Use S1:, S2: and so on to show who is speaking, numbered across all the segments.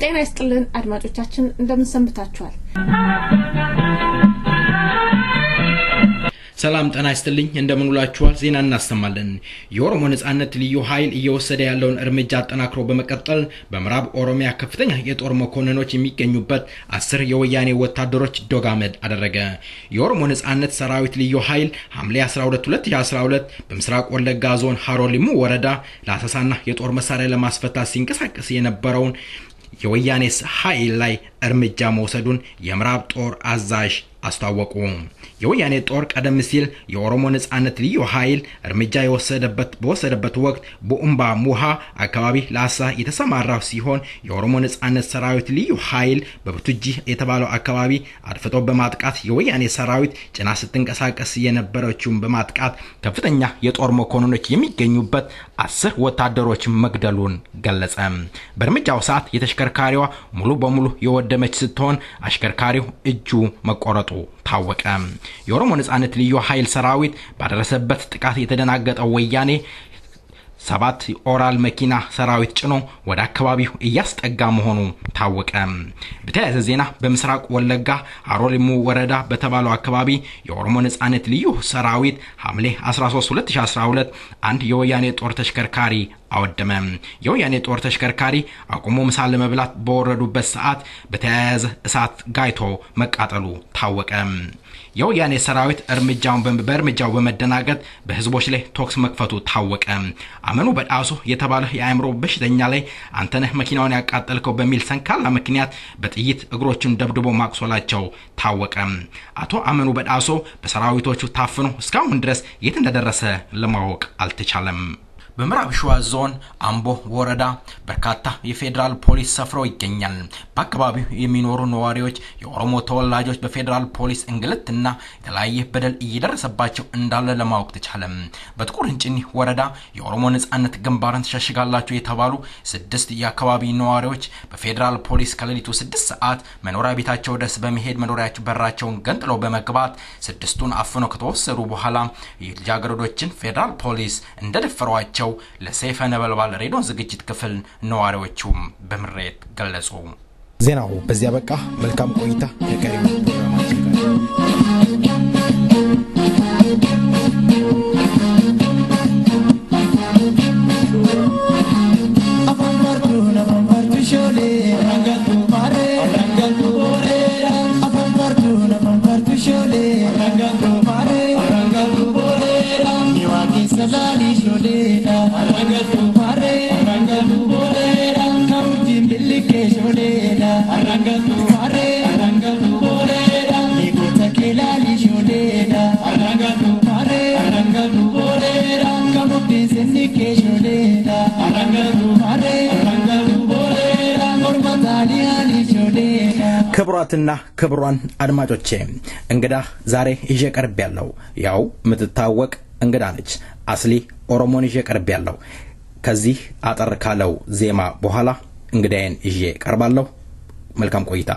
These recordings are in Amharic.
S1: ጤና ይስጥልን አድማጮቻችን እንደምን ሰንብታችኋል?
S2: ሰላም ጤና ይስጥልኝ እንደምን ውላችኋል? ዜና እናስተማለን። የኦሮሞ ነጻነት ልዩ ኃይል እየወሰደ ያለውን እርምጃ አጠናክሮ በመቀጠል በምዕራብ ኦሮሚያ ከፍተኛ የጦር መኮንኖች የሚገኙበት 10 የወያኔ ወታደሮች ዶጋመድ አደረገ። የኦሮሞ ነጻነት ሰራዊት ልዩ ኃይል ሐምሌ 12 2012 በምስራቅ ወለጋ ዞን ሀሮ ሊሙ ወረዳ ለአሰሳና የጦር መሳሪያ ለማስፈታት ሲንቀሳቀስ የነበረውን የወያኔ ኃይል ላይ እርምጃ መውሰዱን የምዕራብ ጦር አዛዥ አስታወቁ። የወያኔ ጦር ቀደም ሲል የኦሮሞ ነጻነት ልዩ ኃይል እርምጃ በወሰደበት ወቅት በኡምባ ሙሃ አካባቢ ላሳ የተሰማራው ሲሆን የኦሮሞ ነጻነት ሰራዊት ልዩ ኃይል በብቱጂ የተባለው አካባቢ አድፍጦ በማጥቃት የወያኔ ሰራዊት ጭና ስትንቀሳቀስ የነበረችውን በማጥቃት ከፍተኛ የጦር መኮንኖች የሚገኙበት 10 ወታደሮች መግደሉን ገለጸ። በእርምጃው ሰዓት የተሽከርካሪዋ ሙሉ በሙሉ የወደመች ስትሆን አሽከርካሪው እጁ መቆረጡ ታወቀ። የኦሮሞ ነጻነት ልዩ ኃይል ሰራዊት ባደረሰበት ጥቃት የተደናገጠው ወያኔ 7 ኦራል መኪና ሰራዊት ጭኖ ወደ አካባቢው እያስጠጋ መሆኑ ታወቀ። በተያያዘ ዜና በምስራቅ ወለጋ ሀሮ ሊሙ ወረዳ በተባለው አካባቢ የኦሮሞ ነጻነት ልዩ ሰራዊት ሐምሌ 13 2012 አንድ የወያኔ ጦር ተሽከርካሪ አወደመ። የወያኔ ጦር ተሽከርካሪ አቁሞ ምሳ ለመብላት በወረዱበት ሰዓት በተያያዘ እሳት ጋይቶ መቃጠሉ ታወቀ። የወያኔ ሰራዊት በእርምጃው በመደናገጥ በህዝቦች ላይ ቶክስ መክፈቱ ታወቀ። አመኑ በዳሶ የተባለ የአእምሮ በሽተኛ ላይ አንተነህ መኪናውን ያቃጠልከው በሚል ሰንካላ ምክንያት በጥይት እግሮቹን ደብድቦ ማቅሶላቸው ታወቀ። አቶ አመኑ በዳሶ በሰራዊቶቹ ታፍኖ እስካሁን ድረስ የት እንደደረሰ ለማወቅ አልተቻለም። በምዕራብ ሸዋ ዞን አምቦ ወረዳ በርካታ የፌደራል ፖሊስ ሰፍረው ይገኛል። በአካባቢው የሚኖሩ ነዋሪዎች የኦሮሞ ተወላጆች በፌደራል ፖሊስ እንግልትና የተለያየ በደል እየደረሰባቸው እንዳለ ለማወቅ ተቻለ። በጥቁር እንጭኒ ወረዳ የኦሮሞ ነጻነት ግንባርን ተሸሽጋላቸው የተባሉ 6 የአካባቢ ነዋሪዎች በፌደራል ፖሊስ ከሌሊቱ 6 ሰዓት መኖሪያ ቤታቸው ድረስ በመሄድ መኖሪያቸው በራቸውን ገንጥለው በመግባት 6ቱን አፍነው ከተወሰዱ በኋላ የልጃገረዶችን ፌደራል ፖሊስ እንደደፈሯቸው ለሰይፈ ነበልባል ሬዲዮ ዝግጅት ክፍል ነዋሪዎቹም በምሬት ገለጹ።
S3: ዜናው በዚያ በቃ። መልካም ቆይታ ከቀሪው ፕሮግራማችን ጋር። ክብራትና ክብሯን አድማጮቼ እንግዳ ዛሬ ይዤ ቀርብ ያለው ያው ምትታወቅ እንግዳ ነች። አስሊ ኦሮሞን ይዤ ቀርብ ያለው ከዚህ አጠር ካለው ዜማ በኋላ እንግዳዬን ይዤ ቀርባለሁ። መልካም ቆይታ።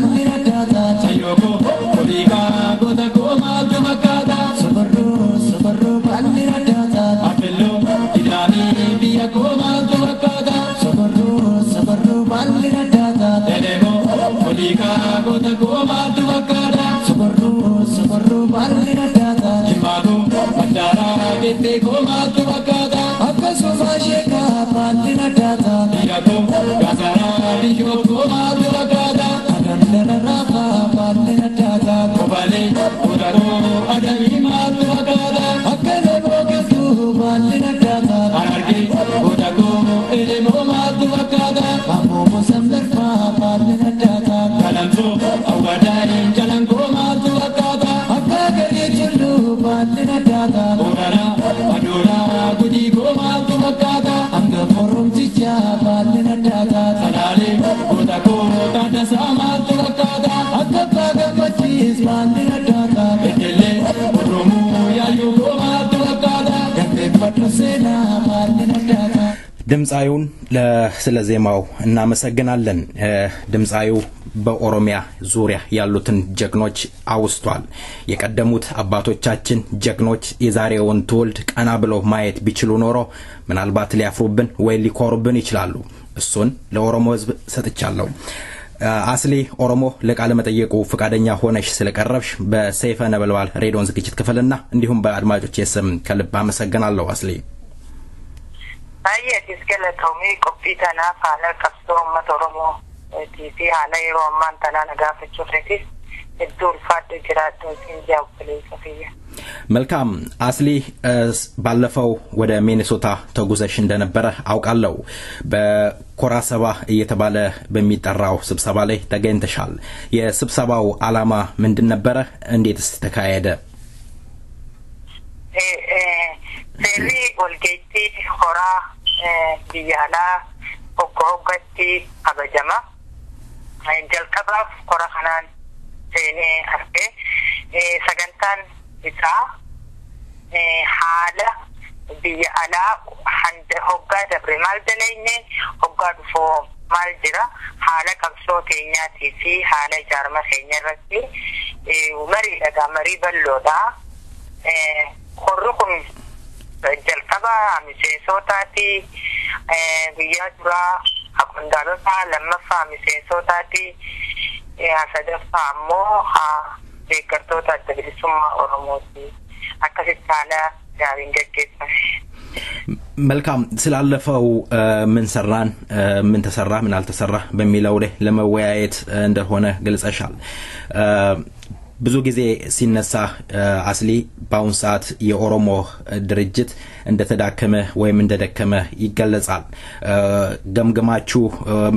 S4: balli data chayoko kolika goda goma tumakada sabarro balli data apello idani biya goma tumakada sabarro balli data telego kolika goda goma tumakada sabarro balli data jimago mandara gete goma tumakada akaso fasheka balli data biyago gazara biyo goma tumakada agandara rafa balli data kobale kodaro adami ma tumakada akale bogesu balli data ararge godago elemo ma tumakada amo musamlar fa balli data kalanzo awadai jalango ma tumakada akagari chulu balli data orara adora gudi go ma tumakada anga forum chicha balli data salale godago tata sama tumakada akaga machis balli data betele oromo yayu go ma tumakada gande patrasena balli data
S3: ድምጻዩን ስለ ዜማው እናመሰግናለን። ድምጻዩ በኦሮሚያ ዙሪያ ያሉትን ጀግኖች አውስቷል። የቀደሙት አባቶቻችን ጀግኖች የዛሬውን ትውልድ ቀና ብለው ማየት ቢችሉ ኖሮ ምናልባት ሊያፍሩብን ወይ ሊኮሩብን ይችላሉ። እሱን ለኦሮሞ ህዝብ ሰጥቻለሁ። አስሊ ኦሮሞ ለቃለ መጠየቁ ፍቃደኛ ሆነሽ ስለቀረብሽ በሰይፈ ነበልባል ሬዲዮን ዝግጅት ክፍልና እንዲሁም በአድማጮች ስም ከልብ አመሰግናለሁ። አስሊ
S5: Ayya iskele tomi kopitana fala kasto matoromo tisi hala yero amman tanana gafichu fetis edur fat girato sinja uplesafiya
S3: መልካም አስሊ ባለፈው ወደ ሚኒሶታ ተጉዘሽ እንደነበረ አውቃለሁ። በኮራሰባ እየተባለ በሚጠራው ስብሰባ ላይ ተገኝተሻል። የስብሰባው ዓላማ ምንድን ነበረ? እንዴትስ ተካሄደ?
S5: Seri olgetti khora biyala ogogatti abajama jalqabaaf khora kanan sene arke sagantan isa hala biyala hande hogga dabre mal dalayne hogga dufo mal jira hala qabso keenyati fi hala jarma keenyarratti umari daga mari balloda khorrukum jalqaba miseensotati biyya dura akundalota lammaffaa miseensotati sadaffa ammoo deeggartoota adda bilisummaa oromooti akkasitti haala gaariin gaggeeffame.
S3: መልካም ስላለፈው ምን ሰራን ምን ተሰራ ምን አልተሰራ በሚለው ላይ ለመወያየት እንደሆነ ገልጸሻል። ብዙ ጊዜ ሲነሳ አስሊ ባውን ሰዓት የኦሮሞ ድርጅት እንደተዳከመ ወይም እንደደከመ ይገለጻል። ገምገማችሁ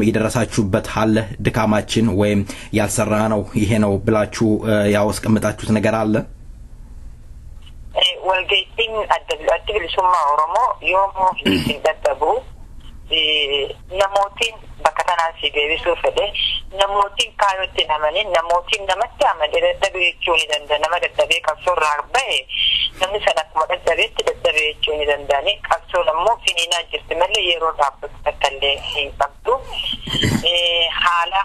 S3: ይደረሳችሁበት አለ ድካማችን ወይም ያልሰራነው ይሄ ነው ብላችሁ ያስቀምጣችሁት ነገር አለ?
S5: ወልጌቲን አድብልሱማ ኦሮሞ ዮሞ ሲደበቡ namotin bakatana sigeebisu fede namotin kaayotti namani namotin namatti amade daddabe jechuun danda'e nama daddabe qabsoo raarbae namni sana akkuma daddabeetti daddabe jechuun danda'ani qabsoo ammoo finiinaa jirti malee yeroo dhaabbatu takkallee hin qabdu haala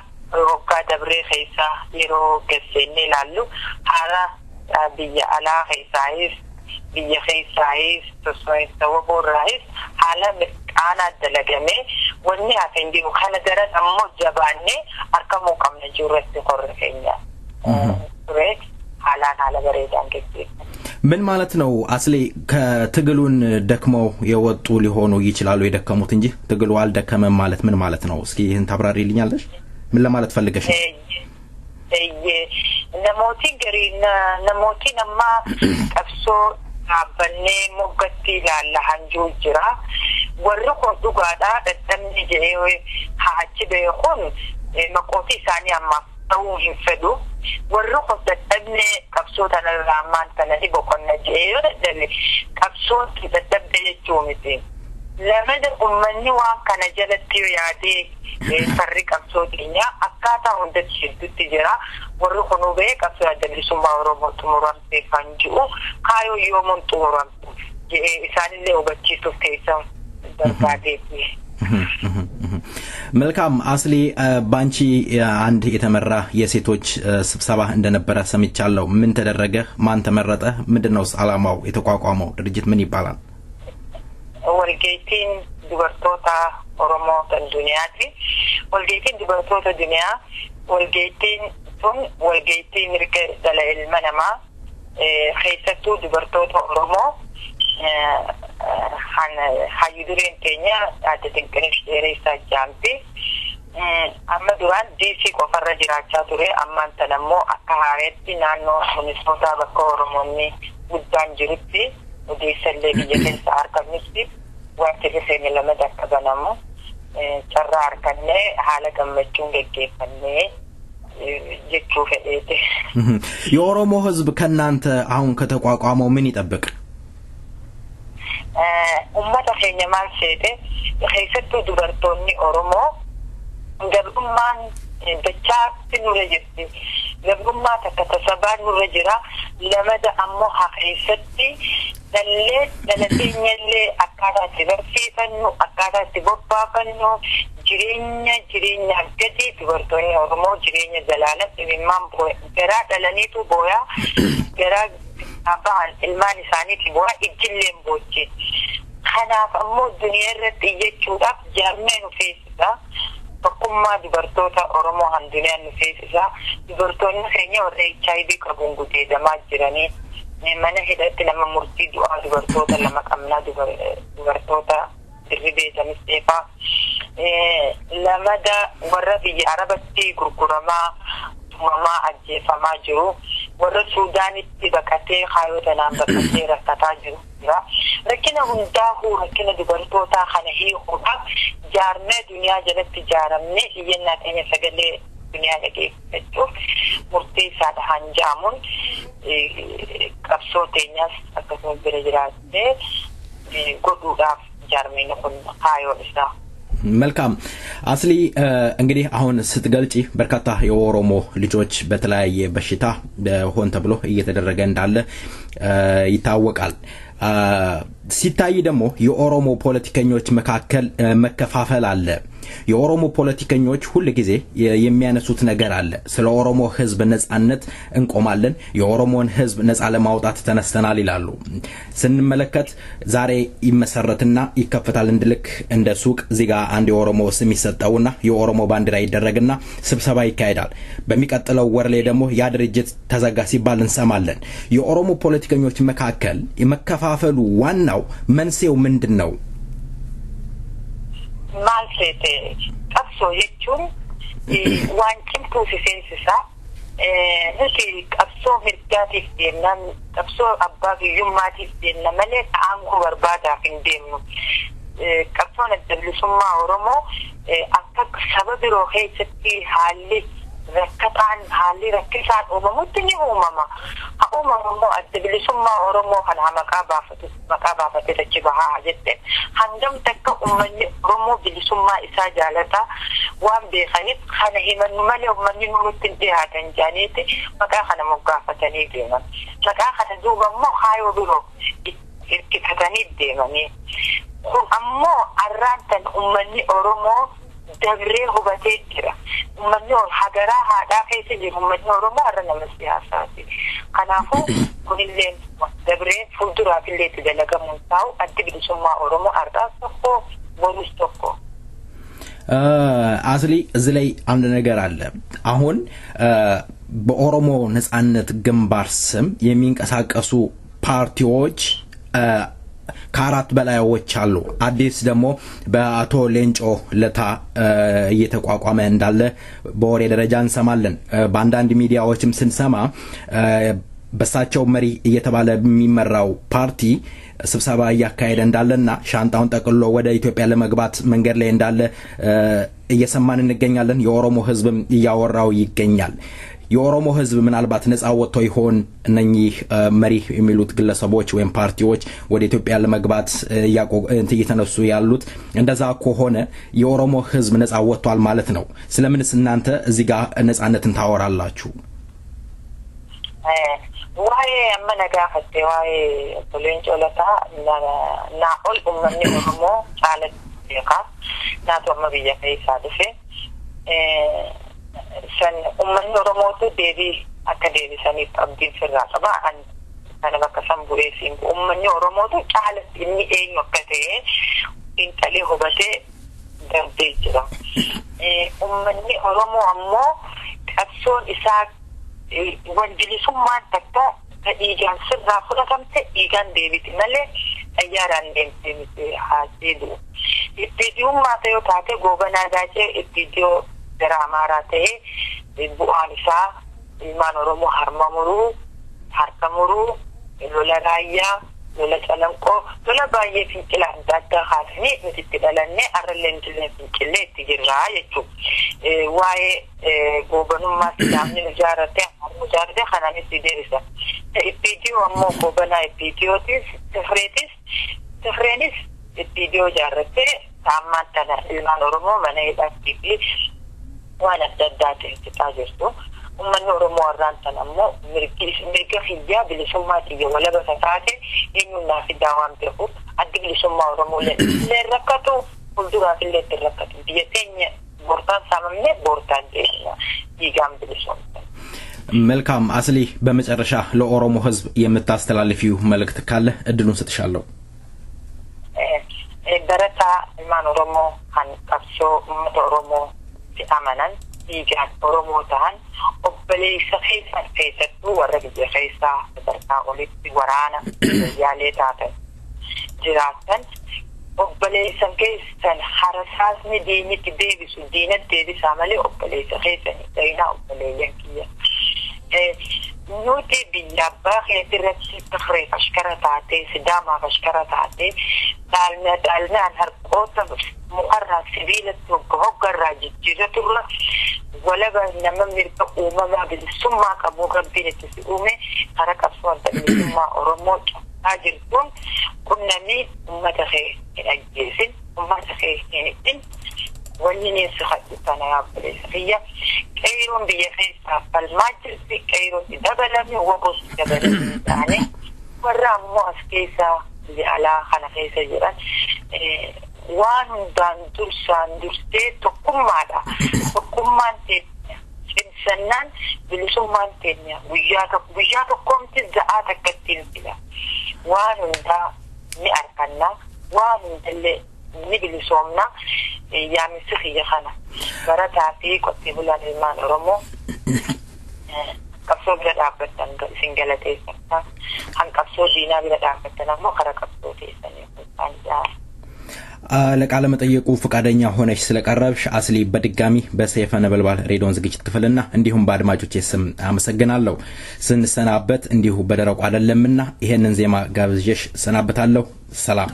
S5: waggaa dabree keessaa yeroo gasseennee ilaallu haala biyya alaa keessaayis biyya keessaayis tosoo waboorraayis haala ana dalagame wanni afendi kana daran ammo jabanne arkamu kamna jurratti korreenya ሬት hala bareedan gette
S3: ምን ማለት ነው? አስሊ ከትግሉን ደክመው የወጡ ሊሆኑ ይችላሉ የደከሙት እንጂ ትግሉ አልደከመም ማለት ምን ማለት ነው? እስኪ ይሄን ታብራሪልኛለሽ? ምን ለማለት ፈልገሽ ነው?
S5: namooti gariina namooti nama qabsoo dhaabbanne moggatti laallahan jira warri kun dhugaadha dadhabni jedhee haachi beekun maqootii isaanii amma ta'uu hin fedhu warri kun dadhabne qabsoo tanarraa ammaan tanatti boqonna jedhee yoo dadhabe qabsoon dadhabde jechuu miti lamada ummanni waan kana jalatti yoo yaadee farri qabsoo keenya akkaataa hundatti hedduutti jira warri kun hubee qabsoo adda bilisummaa oromoo xumuramtee kan jiru kaayoo yoomuun xumuramtu isaanillee hubachiisuuf keessaa barbaadeetti.
S3: መልካም አስሊ ባንቺ አንድ የተመራ የሴቶች ስብሰባ እንደነበረ ሰምቻለሁ ምን ተደረገ ማን ተመረጠ ምንድነው ዓላማው የተቋቋመው ድርጅት ምን ይባላል
S5: ወልጌቲን ዱበርቶታ ኦሮሞ ተንዱኒያቲ ወልጌቲን ዱበርቶታ ዱኒያ ወልጌቲን ቱን ወልጌቲ ምርቀ ደለል መነማ ኸይሰቱ ዱበርቶታ ኦሮሞ hayyuduren teenya ati tinqinish dheeressa jaamti amma duraan diisii qofarra jiraachaa ture ammaan tanammoo akka haareetti naannoo Minnesota bakka Oromoonni guddaan jirutti odeessallee biyya keessa argamnitti wanti dhufeenya lama dakka banamu carraa harkannee haala gammachuun geggeeffannee jechuu fedheete
S3: የኦሮሞ ህዝብ ከናንተ አሁን ከተቋቋመው ምን ይጠብቅ
S5: ummata keenya maal seete keessattuu dubartoonni Oromoo gabrummaan dachaatti nurra jirti gabrummaa takka tasabaan nurra jira lamada ammoo keessatti dhalateenyallee akkaataa itti barsiifannu akkaataa itti bobbaafannu jireenya gadi dubartoonni Oromoo jireenya zalaalatti imimmaan garaa dhalaniitu booyaa garaa abaan ilmaan isaaniitti bu'aa ijjilleen boochi kanaaf ammoo duniyaa irratti jechuudhaaf jaarmee nu feesisa tokkummaa dubartoota Oromoo han duniyaa nu feesisa dubartoonni keenya warra HIV qabuun gudeedamaa jiranii mana hidhatti nama murtii du'aa dubartoota lama qabnaa dubartoota dirribee samisteefaa lamada warra biyya arabatti gurguramaa tumamaa ajjeefamaa jiru warra Suudaanitti bakatee haayootanaan bakatee rakkataa jiru rakkina hundaa'uu rakkina dubartootaa kana hiikuudhaaf jaarmee duniyaa jalatti ijaaramne iyyannaa keenya sagalee duniyaa dhageeffachuuf murtee isaadha hanjaamuun qabsoo teenyaas akkasuma bira jiraattee godhuudhaaf jaarmeen kun haayoon isaa
S3: መልካም አስሊ እንግዲህ አሁን ስትገልጪ በርካታ የኦሮሞ ልጆች በተለያየ በሽታ ሆን ተብሎ እየተደረገ እንዳለ ይታወቃል ሲታይ ደግሞ የኦሮሞ ፖለቲከኞች መካከል መከፋፈል አለ የኦሮሞ ፖለቲከኞች ሁሉ ጊዜ የሚያነሱት ነገር አለ ስለ ኦሮሞ ህዝብ ነጻነት እንቆማለን የኦሮሞን ህዝብ ነጻ ለማውጣት ተነስተናል ይላሉ ስንመለከት ዛሬ ይመሰረትና ይከፈታል እንድልክ እንደ ሱቅ ዚጋ አንድ የኦሮሞ ስም ይሰጣውና የኦሮሞ ባንዲራ ይደረግና ስብሰባ ይካሄዳል በሚቀጥለው ወር ላይ ደግሞ ያ ድርጅት ተዘጋ ሲባል እንሰማለን የኦሮሞ ፖለቲከኞች መካከል የመከፋፈሉ ዋናው መንስኤው ምንድነው
S5: maal seete qabsoo jechuun waan cimtuu seensisaa nuti qabsoo mirgaatiif deemnaan qabsoo abbaa biyyummaatiif deemna malee aangoo barbaadaaf hin deemnu qabsoon adda bilisummaa Oromoo akka saba biroo keessatti haalli rakkataan haalli rakkisaan uumamutti ni uumama haa uumamu adda bilisummaa Oromoo kana maqaa baafate achi bahaa jette hangam takka uummanni Oromoo bilisummaa isaa jaalata waan beekaniif kana himannu malee uummanni nutti dhiyaatan jaaniiti maqaa kana moggaafatanii deeman maqaa kana duuba immoo haayoo biroo hirkifatanii deemanii kun ammoo arraantan uummanni Oromoo dabree hubatee jira uummanni hagaraa haadhaa keessa jiru uummanni Oromoo har'a nama siyaasaati kanaafuu kunillee dabree fuulduraaf illee itti dalagamuun taa'u adda bilisummaa Oromoo har'aas tokko bonus tokko
S3: አስሊ እዚህ ላይ አንድ ነገር አለ አሁን በኦሮሞ ነጻነት ግንባር ስም የሚንቀሳቀሱ ፓርቲዎች ከአራት በላዮች አሉ አዲስ ደግሞ በአቶ ሌንጮ ለታ እየተቋቋመ እንዳለ በወሬ ደረጃ እንሰማለን በአንዳንድ ሚዲያዎችም ስንሰማ በሳቸው መሪ እየተባለ የሚመራው ፓርቲ ስብሰባ ያካሄደ እንዳለና ሻንጣውን ጠቅልሎ ወደ ኢትዮጵያ ለመግባት መንገድ ላይ እንዳለ እየሰማን እንገኛለን የኦሮሞ ህዝብም ያወራው ይገኛል የኦሮሞ ህዝብ ምናልባት ነፃ ወጥቶ ይሆን እነኚህ መሪ የሚሉት ግለሰቦች ወይም ፓርቲዎች ወደ ኢትዮጵያ ለመግባት እየተነሱ ያሉት እንደዛ ከሆነ የኦሮሞ ህዝብ ነፃ ወጥቷል ማለት ነው ስለምንስ እናንተ እዚህ ጋር ነፃነትን ታወራላችሁ
S5: ዋይ አመነጋ ፈቴ ዋይ ቶሌንጮ ለታ ና ኦል ኡመኒ ኦሮሞ ቻለ beekaa naatu amma biyya keessaa dhufe san uummanni Oromootu deebii akka deebisaniif abdiin sirraa qaba. Kana bakka san bu'eessiin uummanni Oromootu caalatti inni eenyu akka ta'e xiinxalee hubatee darbee jira. Uummanni Oromoo ammoo qabsoon isaa wanjilisummaan takka dhiigaan sirraa fudhatamte dhiigaan deebiti malee xayyaaraan deemtee miti haaseedu. Ispiidiyummaa ta'ee taate goobanaa gaachee ispiidiyoo gara Amaaraa ta'ee bu'aan isaa ilmaan Oromoo harma muruu, harka muruu, lola raayyaa, lola calanqoo, lola baay'ee fincila adda addaa haasanii nuti itti dhalannee arrallee nutillee fincillee itti jirraa jechuudha. Waa'ee goobanummaa sidaamni ijaarrate kanaan itti deebisa. Ispiidiyoo ammoo goobanaa ispiidiyootis, Tifreenis ispiidiyoo ijaarrattee saammaan tana ilmaan Oromoo mana hidhaatti fi waan adda addaa ta'e jirtu. Uummanni Oromoo warraan tan ammoo mirga hiyyaa bilisummaa xiyya walaba taate eenyunnaa fiddaa waan beekuuf addi bilisummaa Oromoo illee rakkatu fuulduraaf illee itti rakkatu biyya teenya boortaan saamamnee boortaan deemna dhiigaan bilisummaa.
S3: መልካም አስሊ በመጨረሻ ለኦሮሞ ህዝብ የምታስተላልፊው መልእክት ካለ እድሉን ሰጥሻለሁ።
S5: በረታ ilmaan Oromoo kan qabsoo uummata Oromoo amanan dhiigaan Oromoo ta'an obboleessa keessattuu warra biyya keessaa sadarkaa olitti waraana yaalee taatan jiraatan obboleessan keessan harasaasni diinatti deebisu diinatti deebisaa malee obboleessa keessan ta'inaa obboleeyyan kiyya. Nuti biyya abbaa keessatti Tifree fashkara taatee Sidaamaa fashkara taatee dhaalnaan harqoota mukarraa sibiilatti hoggarraa jijjiirraturra walaba nama mirga uumamaa bilisummaa qabu rabbiin itti uume kara qabsoo adda bilisummaa Oromoo cabsaa jirtuun qunnamii uummata kee hin ajjeesin uummata kee hin hidhin wanni neessu hadhu kana yaabbileessa kiyya qeeroon biyya keessaa falmaa jirti qeeroon dabalame wabos dabalame ta'anii warra ammoo as keessaa biyya alaa kana keessa jiran waan hundaan dursee tokkummaadha. Tokkummaan teenya cimsannaan bilisummaan teenya guyyaa tokkoomti za'aa takkattiin fida. Waan hundaa ni arganna waan hundallee ni bilisoomna yaamisi kiyya kana barataa fi qottee bulaan ilmaan Oromoo qabsoo bira dhaabbattan isin galateeffatan kan qabsoo diinaa bira dhaabbattan ammoo kara qabsoo teessanii kan
S3: ለቃለ መጠየቁ ፈቃደኛ ሆነሽ ስለቀረብሽ አስሊ በድጋሚ በሰይፈ ነበልባል ሬዲዮን ዝግጅት ክፍልና እንዲሁም በአድማጮቼ ስም አመሰግናለሁ። ስንሰናበት እንዲሁ በደረቁ አይደለምና ይሄንን ዜማ ጋብዤሽ ሰናበታለሁ። ሰላም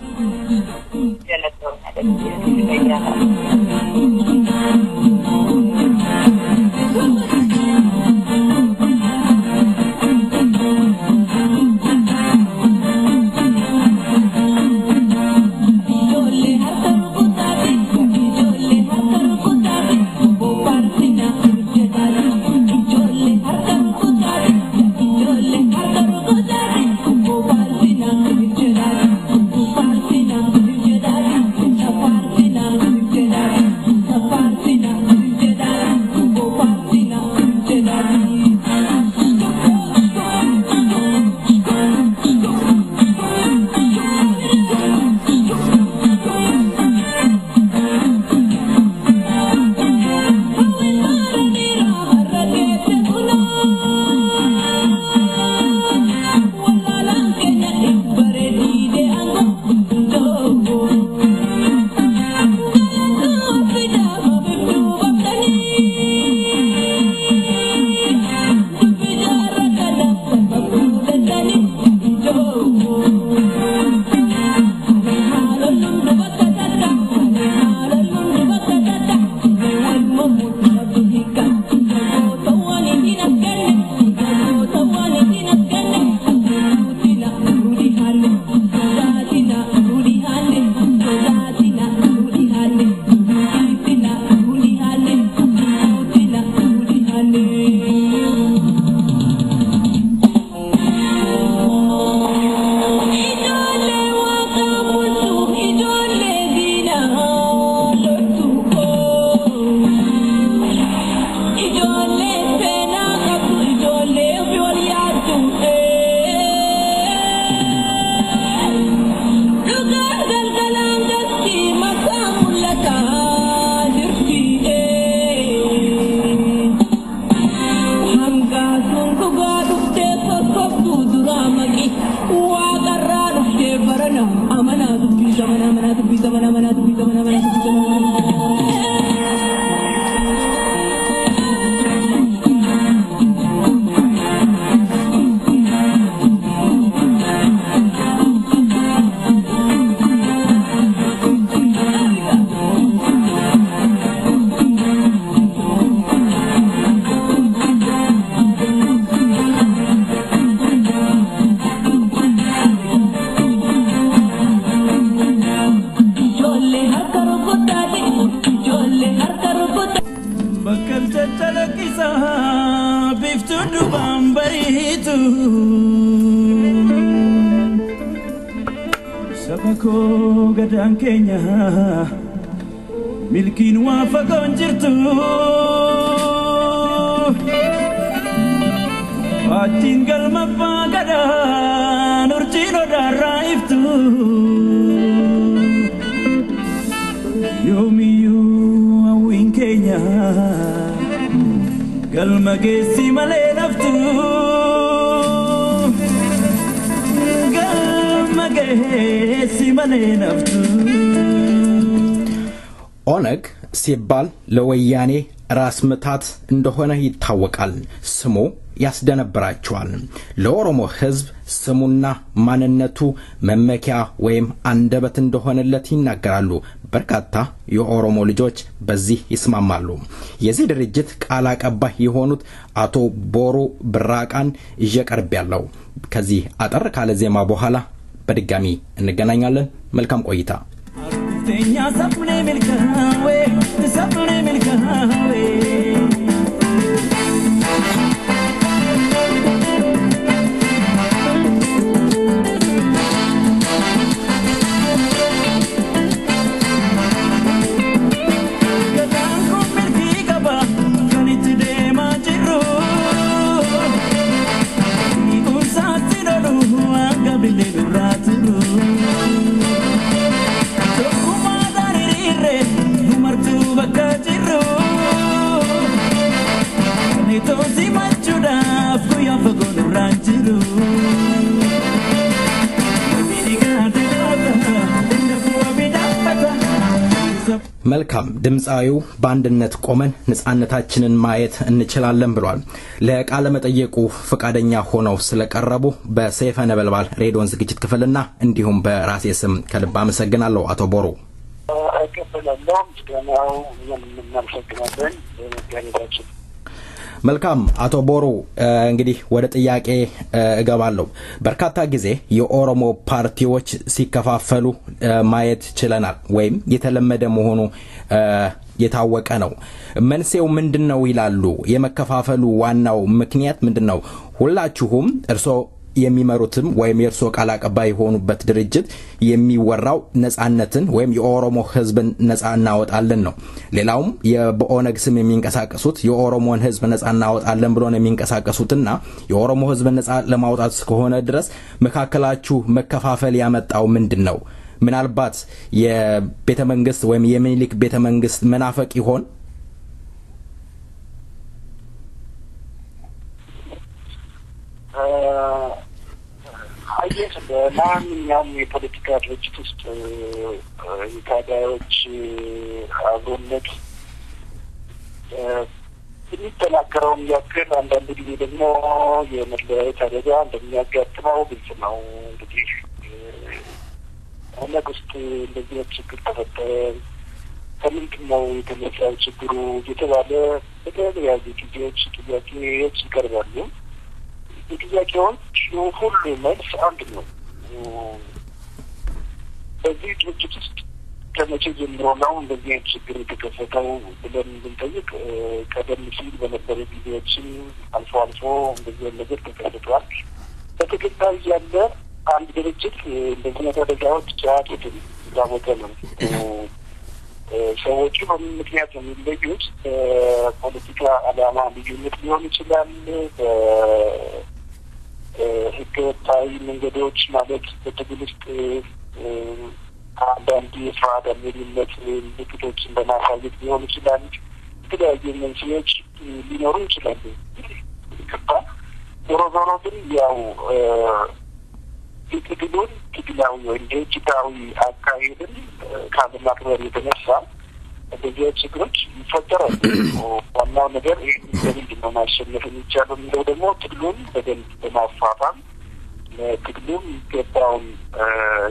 S6: Jedi.
S4: baritu sabako gadan Kenya milkin wafagon jirtu atingal mapagada nurtino daraiftu yomiyu awin Kenya galmagesi male naftu galmagesi male naftu
S3: ኦነግ ሲባል ለወያኔ ራስ ምታት እንደሆነ ይታወቃል ስሙ ያስደነብራቸዋል ለኦሮሞ ህዝብ ስሙና ማንነቱ መመኪያ ወይም አንደበት እንደሆነለት ይናገራሉ በርካታ የኦሮሞ ልጆች በዚህ ይስማማሉ የዚህ ድርጅት ቃል አቀባይ የሆኑት አቶ ቦሩ ብራቃን ይቀርብ ያለው ከዚህ አጠር ካለ ዜማ በኋላ በድጋሚ እንገናኛለን መልካም ቆይታ
S4: Tenya sapne milkawe
S3: መልካም ድምጻዩ ባንድነት ቆመን ነጻነታችንን ማየት እንችላለን ብሏል ለቃለ መጠየቁ ፈቃደኛ ሆነው ስለቀረቡ በሰይፈ ነበልባል ሬዲዮን ዝግጅት ክፍልና እንዲሁም በራሴ ስም ከልብ አመሰግናለሁ አቶ ቦሩ
S6: አቀበላለሁ ምስጋናው የምናመሰግናለን በመገናኘታችን
S3: መልካም አቶ ቦሩ እንግዲህ ወደ ጥያቄ እገባለሁ በርካታ ጊዜ የኦሮሞ ፓርቲዎች ሲከፋፈሉ ማየት ችለናል ወይም የተለመደ መሆኑ የታወቀ ነው መንሴው ምንድነው ይላሉ የመከፋፈሉ ዋናው ምክንያት ምንድነው ሁላችሁም እርሶ የሚመሩትም ወይም የርሶ ቃል አቀባይ ሆኑበት ድርጅት የሚወራው ነጻነትን ወይም የኦሮሞ ህዝብን ነጻ እናወጣለን ነው ሌላውም የኦነግ ስም የሚንቀሳቀሱት የኦሮሞን ህዝብ ነጻ እናወጣለን ብሎ ነው የሚንቀሳቀሱትና የኦሮሞ ህዝብ ነጻ ለማውጣት እስከሆነ ድረስ መካከላችሁ መከፋፈል ያመጣው ምንድነው ምናልባት የቤተ መንግስት ወይም የሚኒሊክ ቤተ መንግስት መናፈቅ ይሆን
S6: አየህ በማንኛውም የፖለቲካ ድርጅት ውስጥ የታጋዮች አብሮነት የሚጠናከረውን ያክል አንዳንድ ጊዜ ደግሞ የመለያየት አደጋ እንደሚያጋጥመው ግልጽ ነው እንግዲህ ኦነግ ውስጥ እንደዚህ ችግር ተፈጠረ ከምንድን ነው የተነሳው ችግሩ እየተባለ በተለያዩ ጊዜዎች ጥያቄዎች ይቀርባሉ ጥያቄዎች ሁሉ መልስ አንድ ነው በዚህ ድርጅት ውስጥ ከመቼ ጀምሮ ነው እንደዚህ ችግር የተከሰተው ብለን ብንጠይቅ ቀደም ሲል በነበሩ ጊዜዎችም አልፎ አልፎ እንደዚህ ነገር ተከስቷል በትክክል ያለ አንድ ድርጅት እንደዚህ አደጋዎች ጫጩትን ዛቦተ ነው ሰዎቹ በምክንያት የሚለዩት ፖለቲካ ዓላማ ልዩነት ሊሆን ይችላል ህገወጣዊ መንገዶች ማለት በትግል ውስጥ አንዳንድ የስርዓት አልበኝነት ምልክቶችን በማሳየት ሊሆን ይችላል የተለያዩ መንስኤዎች ሊኖሩ ይችላሉ ዞሮ ዞሮ ግን ያው የትግሉን ትግላዊ ወይም ድርጅታዊ አካሄድን ካለማክበር የተነሳ እንደዚህ ችግሮች ይፈጠራሉ ዋናው ነገር በምንድን ነው ማሸነፍ የሚቻለው የሚለው ደግሞ ትግሉን በደንብ በማፋፋም ትግሉም ገባውን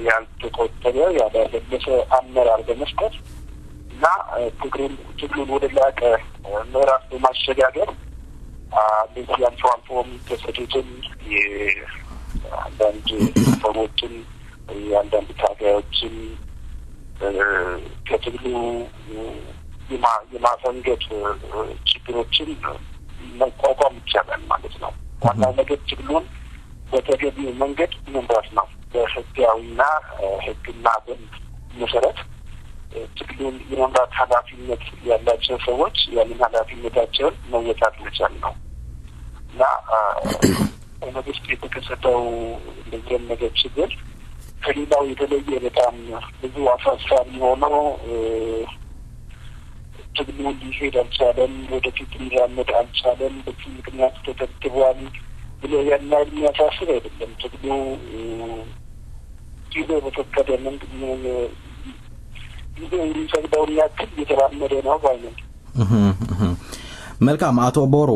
S6: ያልተቆጠበ ያላለበሰ አመራር በመስጠት እና ትግሉን ወደ ላቀ ምዕራፍ በማሸጋገር እንደዚህ አልፎ አልፎ የሚከሰቱትን አንዳንድ ሰዎችን አንዳንድ ታጋዮችን ከትግሉ የማፈንገጥ ችግሮችን መቋቋም ይቻላል ማለት ነው ዋናው ነገር ትግሉን በተገቢው መንገድ መምራት ነው። በህጋዊና ህግና ደንብ መሰረት ትግሉን የመምራት ኃላፊነት ያላቸው ሰዎች ያንን ኃላፊነታቸውን መወጣት መቻል ነው እና በመንግስት የተከሰተው እንደዚህ ነገር ችግር ከሌላው የተለየ በጣም ብዙ አሳሳቢ ሆኖ ትግሉ ሊሄድ አልቻለም፣ ወደፊት ሊራመድ አልቻለም፣ በዚህ ምክንያት ተተብትቧል ብሎ ያናል የሚያሳስብ አይደለም። ትግሉ ጊዜ በተፈቀደ መንገድ ጊዜ የሚፈቅደውን ያክል እየተራመደ ነው ባይነን።
S3: መልካም አቶ ቦሩ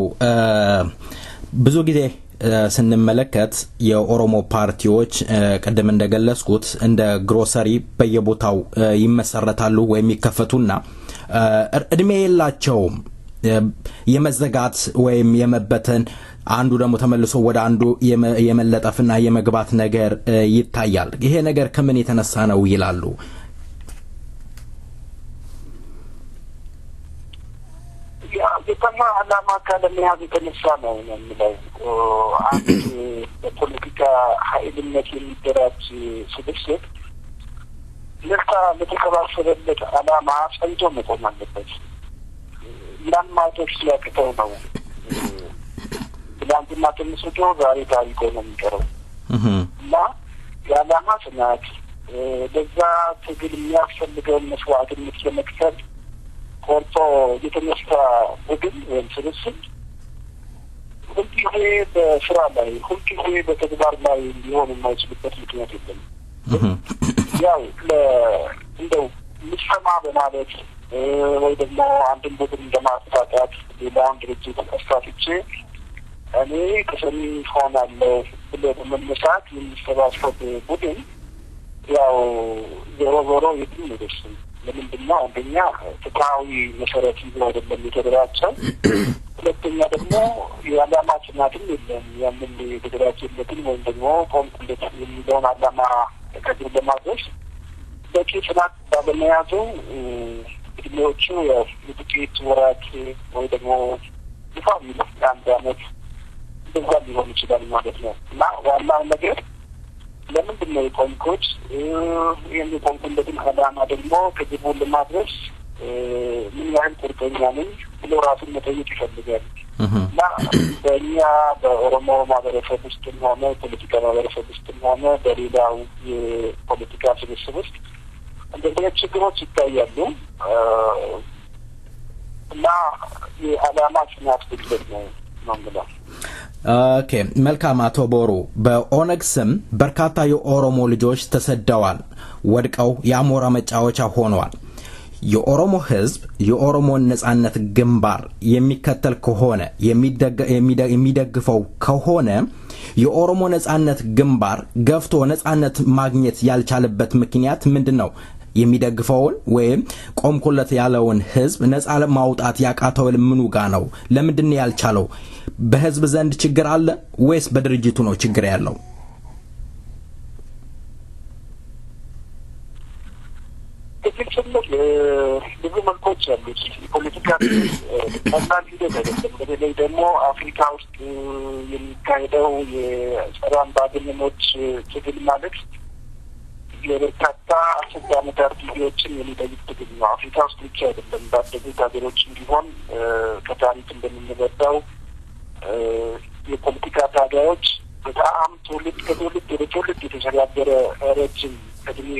S3: ብዙ ጊዜ ስንመለከት የኦሮሞ ፓርቲዎች ቀደም እንደገለጽኩት እንደ ግሮሰሪ በየቦታው ይመሰረታሉ ወይም ይከፈቱና እድሜ የላቸውም የመዘጋት ወይም የመበተን አንዱ ደግሞ ተመልሶ ወደ አንዱ የመለጠፍና የመግባት ነገር ይታያል። ይሄ ነገር ከምን የተነሳ ነው ይላሉ?
S6: የከማ ዓላማ ካለመያዝ የተነሳ ነው የሚለው አንድ በፖለቲካ ኃይልነት የሚደራጅ ስብስብ ለካ ለተከባሰበለት ዓላማ ጸንቶ መቆም አለበት። ያን ማድረግ ሲያቅተው ነው ትናንትና ተመስጦ ዛሬ ታሪክ ነው የሚቀረው እና የዓላማ ጽናት በዛ ትግል የሚያስፈልገውን መስዋዕትነት ለመክፈል ቆርጦ የተነሳ ቡድን ወይም ስብስብ ሁልጊዜ በስራ ላይ ሁልጊዜ በተግባር ላይ ሊሆን የማይችልበት ምክንያት የለም። ያው እንደው ልሰማ በማለት ወይ ደግሞ አንድን ቡድን ለማስታጣት ሌላውን ድርጅት አስታጥቼ እኔ ከሰሚ ሆናለሁ ብሎ በመነሳት የሚሰባሰብ ቡድን ያው ዞሮ የትም አይደርስም። ለምንድነው? አንደኛ ፍትሃዊ መሰረት ይዞ አይደለም የተደራጀው። ሁለተኛ ደግሞ የዓላማ ጽናትም የለም። ያንን የተደራጀለትን ወይም ደግሞ ኮምፕሌት የሚለውን ዓላማ ከግብ ለማድረስ በቂ ጽናት ባለመያዙ እድሜዎቹ የጥቂት ወራት ወይ ደግሞ ይፋ አንድ አመት እንደዛ ሊሆን ይችላል ማለት ነው እና ዋናው ነገር ለምንድን ነው የቆምኩት? የሚቆምኩበትን ዓላማ ደግሞ ከግቡን ለማድረስ ምን ያህል ቁርጠኛ ነኝ ብሎ ራሱን መጠየቅ ይፈልጋል እና በእኛ በኦሮሞ ማህበረሰብ ውስጥም ሆነ ፖለቲካ ማህበረሰብ ውስጥም ሆነ በሌላው የፖለቲካ ስብስብ ውስጥ እንደዚህ ችግሮች ይታያሉ እና የዓላማ ጽናት ጉድለት ነው የምለው።
S3: ኦኬ መልካም አቶ ቦሩ በኦነግ ስም በርካታ የኦሮሞ ልጆች ተሰደዋል፣ ወድቀው የአሞራ መጫወቻ ሆነዋል። የኦሮሞ ህዝብ የኦሮሞን ነጻነት ግንባር የሚከተል ከሆነ የሚደግፈው ከሆነ የኦሮሞ ነጻነት ግንባር ገፍቶ ነጻነት ማግኘት ያልቻለበት ምክንያት ምንድነው? የሚደግፈውን ወይም ቆምኩለት ያለውን ህዝብ ነጻ ለማውጣት ያቃተው ምኑ ጋር ነው? ለምንድን ነው ያልቻለው? በህዝብ ዘንድ ችግር አለ ወይስ በድርጅቱ ነው ችግር ያለው?
S6: ብዙ መልኮች አሉት። ፖለቲካ ቀላል ሂደት አይደለም። በተለይ ደግሞ አፍሪካ ውስጥ የሚካሄደው የጸረ አምባገነኖች ትግል ማለት የበርካታ አስርተ ዓመታት ጊዜዎችን የሚጠይቅ ትግል ነው። አፍሪካ ውስጥ ብቻ አይደለም፣ ባደጉት ሀገሮችም ቢሆን ከታሪክ እንደምንረዳው የፖለቲካ ታጋዮች በጣም ትውልድ ከትውልድ ወደ ትውልድ የተሸጋገረ ረጅም እድሜ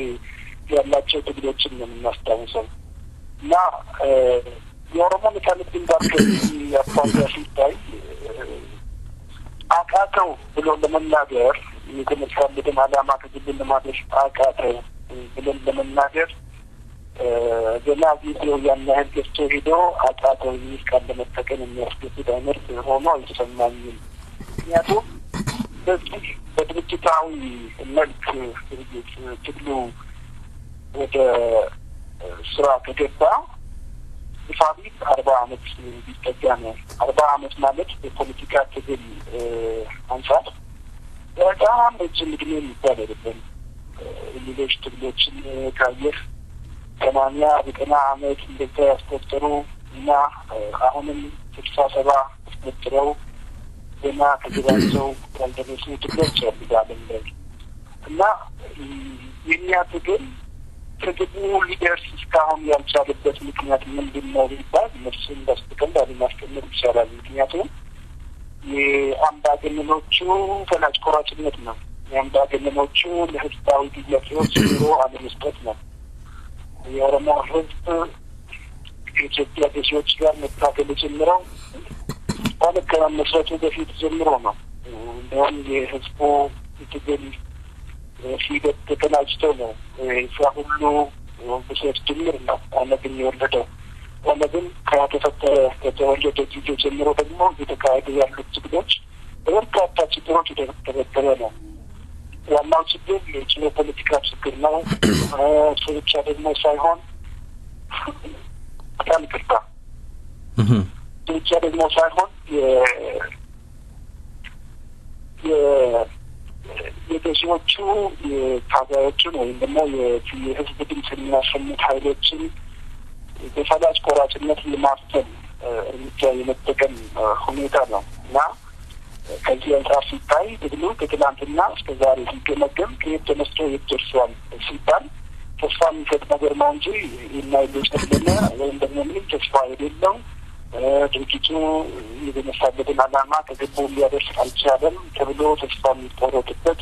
S6: ያላቸው ትግሎችን ነው የምናስታውሰው እና የኦሮሞ ነጻነት ግንባር ከዚህ አኳያ ሲታይ አቃተው ብሎ ለመናገር የተነሳለትን ዓላማ ከግብ ለማድረስ አቃተው ብለን ለመናገር ገና ጊዜው ያን ያህል ገዝቶ ሄዶ አቃተው የሚል ቃል ለመጠቀም የሚያስገድድ አይነት ሆኖ አልተሰማኝም። ምክንያቱም በዚህ በድርጅታዊ መልክ ትግሉ ወደ ስራ ከገባ ፋቢት 40 አመት ቢጠጋ ነው። 40 አመት ማለት በፖለቲካ ትግል አንጻር በጣም ረጅም ዕድሜ የሚባል አይደለም። ሌሎች ትግሎችን ካየህ 80-90 አመት እንደዛ ያስቆጠሩ እና አሁንም 60-70 አስቆጥረው ገና ከግራቸው ያልደረሱ ትግሎች ያሉባለም እና የሚያትግል ትግሉ ሊደርስ እስካሁን ያልቻለበት ምክንያት ምንድን ነው ቢባል እነሱን በስተቀር ባለማስቀመጥ ይቻላል። ምክንያቱም የአምባገነኖቹ ፈላጭ ቆራጭነት ነው። የአምባገነኖቹ ለህዝባዊ ጥያቄዎች ጆሮ አለመስጠት ነው። የኦሮሞ ህዝብ ከኢትዮጵያ ገዢዎች ጋር መታገል ጀምረው ኦነግ ከመመስረቱ በፊት ጀምሮ ነው። እንደውም የህዝቡ ትግል ሂደት ተቀናጅተው ነው እዛ ሁሉ ብሶት ጅምር ነው ኦነግን የወለደው። ኦነግን ከተወለደ ጊዜ ጀምሮ ደግሞ እየተካሄዱ ያሉት ትግሎች በበርካታ ችግሮች የተበከለ ነው። ዋናው ችግር የጂኦፖለቲካ ችግር ነው። እሱ ብቻ ደግሞ ሳይሆን በጣም ይቅርታ ብቻ ደግሞ ሳይሆን የገዢዎቹ የታጋዮችን ወይም ደግሞ የህዝብ ድምፅ የሚያሰሙት ኃይሎችን በፈላጭ ቆራጭነት የማፍተን እርምጃ የመጠቀም ሁኔታ ነው እና ከዚህ አንጻር ሲታይ ትግሉ ከትላንትና እስከ ዛሬ ሲገመገም ከየት ተነስቶ የት ደርሷል ሲባል ተስፋ የሚሰጥ ነገር ነው እንጂ የማይለጨለመ ወይም ደግሞ ምንም ተስፋ የሌለው ድርጅቱ የተነሳበትን ዓላማ ከግቡ ሊያደርስ አልቻለም ተብሎ ተስፋ የሚቆረጥበት